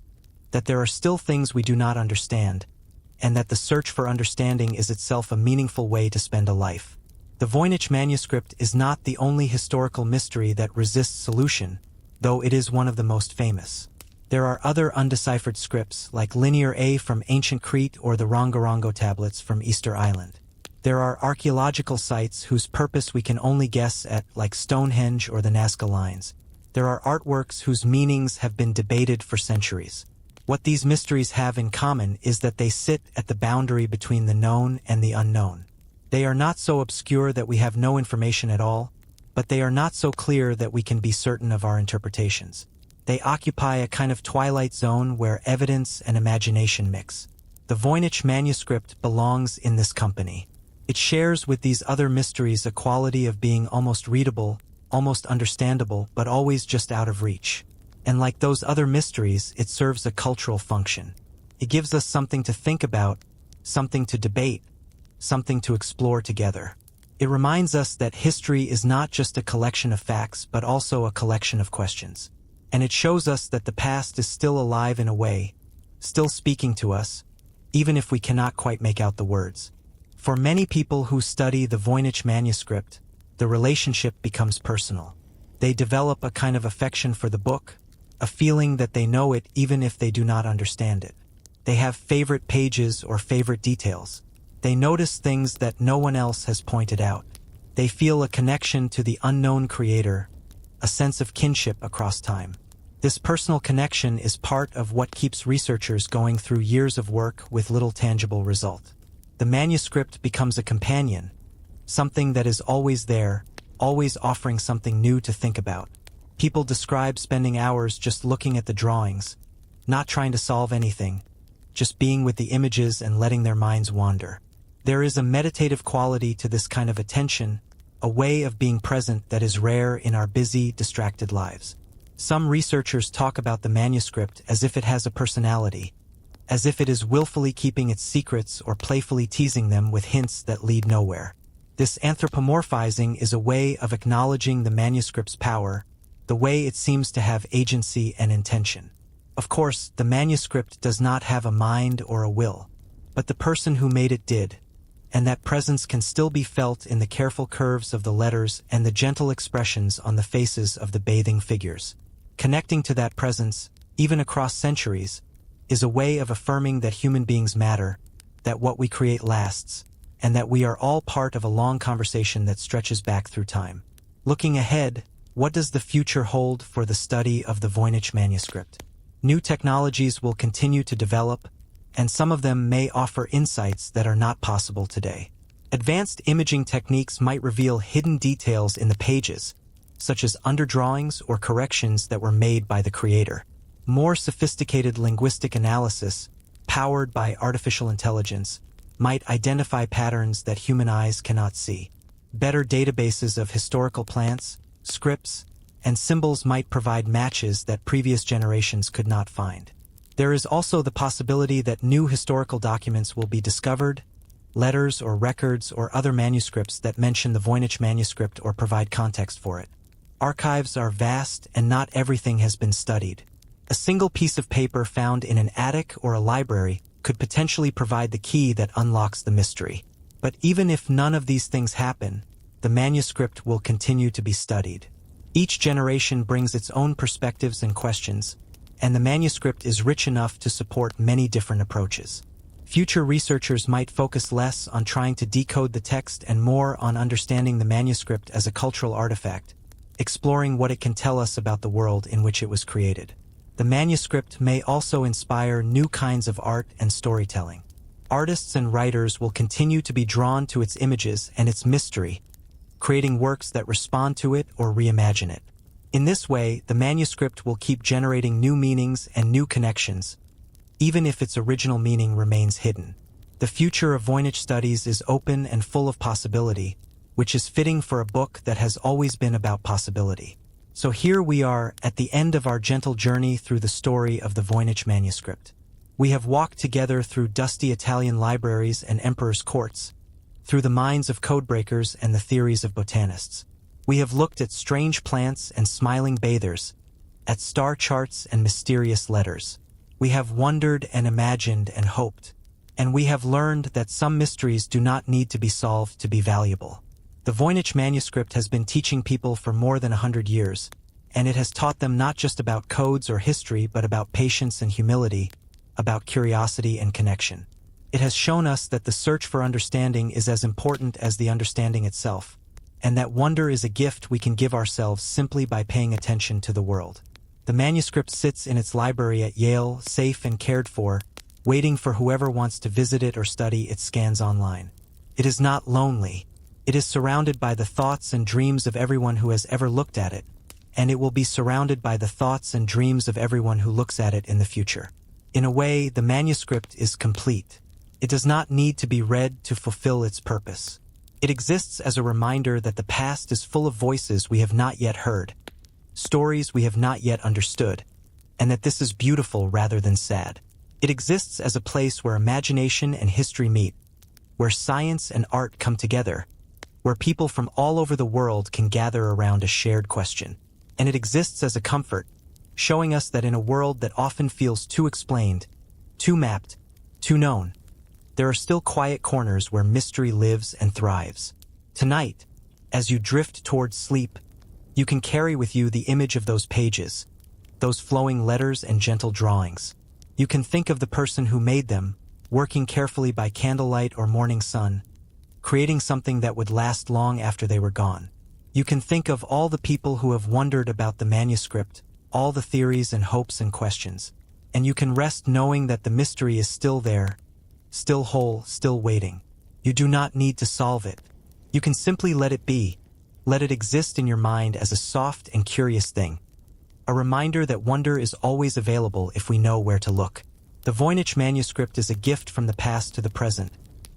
that there are still things we do not understand, and that the search for understanding is itself a meaningful way to spend a life. The Voynich manuscript is not the only historical mystery that resists solution, though it is one of the most famous. There are other undeciphered scripts, like Linear A from ancient Crete or the Rongorongo tablets from Easter Island. There are archaeological sites whose purpose we can only guess at, like Stonehenge or the Nazca Lines. There are artworks whose meanings have been debated for centuries. What these mysteries have in common is that they sit at the boundary between the known and the unknown. They are not so obscure that we have no information at all, but they are not so clear that we can be certain of our interpretations. They occupy a kind of twilight zone where evidence and imagination mix. The Voynich manuscript belongs in this company. It shares with these other mysteries a quality of being almost readable, almost understandable, but always just out of reach. And like those other mysteries, it serves a cultural function. It gives us something to think about, something to debate, something to explore together. It reminds us that history is not just a collection of facts, but also a collection of questions. And it shows us that the past is still alive in a way, still speaking to us, even if we cannot quite make out the words. For many people who study the Voynich manuscript, the relationship becomes personal. They develop a kind of affection for the book, a feeling that they know it even if they do not understand it. They have favorite pages or favorite details. They notice things that no one else has pointed out. They feel a connection to the unknown creator, a sense of kinship across time. This personal connection is part of what keeps researchers going through years of work with little tangible result. The manuscript becomes a companion, something that is always there, always offering something new to think about. People describe spending hours just looking at the drawings, not trying to solve anything, just being with the images and letting their minds wander. There is a meditative quality to this kind of attention, a way of being present that is rare in our busy, distracted lives. Some researchers talk about the manuscript as if it has a personality, as if it is willfully keeping its secrets or playfully teasing them with hints that lead nowhere. This anthropomorphizing is a way of acknowledging the manuscript's power, the way it seems to have agency and intention. Of course, the manuscript does not have a mind or a will, but the person who made it did, and that presence can still be felt in the careful curves of the letters and the gentle expressions on the faces of the bathing figures. Connecting to that presence, even across centuries, is a way of affirming that human beings matter, that what we create lasts, and that we are all part of a long conversation that stretches back through time. Looking ahead, what does the future hold for the study of the Voynich manuscript? New technologies will continue to develop, and some of them may offer insights that are not possible today. Advanced imaging techniques might reveal hidden details in the pages, such as underdrawings or corrections that were made by the creator. More sophisticated linguistic analysis, powered by artificial intelligence, might identify patterns that human eyes cannot see. Better databases of historical plants, scripts, and symbols might provide matches that previous generations could not find. There is also the possibility that new historical documents will be discovered, letters or records or other manuscripts that mention the Voynich manuscript or provide context for it. Archives are vast and not everything has been studied. A single piece of paper found in an attic or a library could potentially provide the key that unlocks the mystery. But even if none of these things happen, the manuscript will continue to be studied. Each generation brings its own perspectives and questions, and the manuscript is rich enough to support many different approaches. Future researchers might focus less on trying to decode the text and more on understanding the manuscript as a cultural artifact, exploring what it can tell us about the world in which it was created. The manuscript may also inspire new kinds of art and storytelling. Artists and writers will continue to be drawn to its images and its mystery, creating works that respond to it or reimagine it. In this way, the manuscript will keep generating new meanings and new connections, even if its original meaning remains hidden. The future of Voynich studies is open and full of possibility, which is fitting for a book that has always been about possibility. So here we are at the end of our gentle journey through the story of the Voynich manuscript. We have walked together through dusty Italian libraries and emperors' courts, through the minds of codebreakers and the theories of botanists. We have looked at strange plants and smiling bathers, at star charts and mysterious letters. We have wondered and imagined and hoped, and we have learned that some mysteries do not need to be solved to be valuable. The Voynich manuscript has been teaching people for more than 100 years, and it has taught them not just about codes or history but about patience and humility, about curiosity and connection. It has shown us that the search for understanding is as important as the understanding itself, and that wonder is a gift we can give ourselves simply by paying attention to the world. The manuscript sits in its library at Yale, safe and cared for, waiting for whoever wants to visit it or study its scans online. It is not lonely. It is surrounded by the thoughts and dreams of everyone who has ever looked at it, and it will be surrounded by the thoughts and dreams of everyone who looks at it in the future. In a way, the manuscript is complete. It does not need to be read to fulfill its purpose. It exists as a reminder that the past is full of voices we have not yet heard, stories we have not yet understood, and that this is beautiful rather than sad. It exists as a place where imagination and history meet, where science and art come together, where people from all over the world can gather around a shared question. And it exists as a comfort, showing us that in a world that often feels too explained, too mapped, too known, there are still quiet corners where mystery lives and thrives. Tonight, as you drift towards sleep, you can carry with you the image of those pages, those flowing letters and gentle drawings. You can think of the person who made them, working carefully by candlelight or morning sun, creating something that would last long after they were gone. You can think of all the people who have wondered about the manuscript, all the theories and hopes and questions, and you can rest knowing that the mystery is still there, still whole, still waiting. You do not need to solve it. You can simply let it be. Let it exist in your mind as a soft and curious thing. A reminder that wonder is always available if we know where to look. The Voynich manuscript is a gift from the past to the present,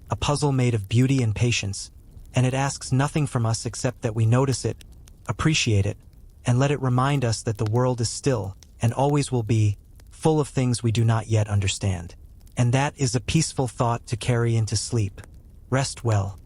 a puzzle made of beauty and patience, and it asks nothing from us except that we notice it, appreciate it, and let it remind us that the world is still, and always will be, full of things we do not yet understand. And that is a peaceful thought to carry into sleep. Rest well.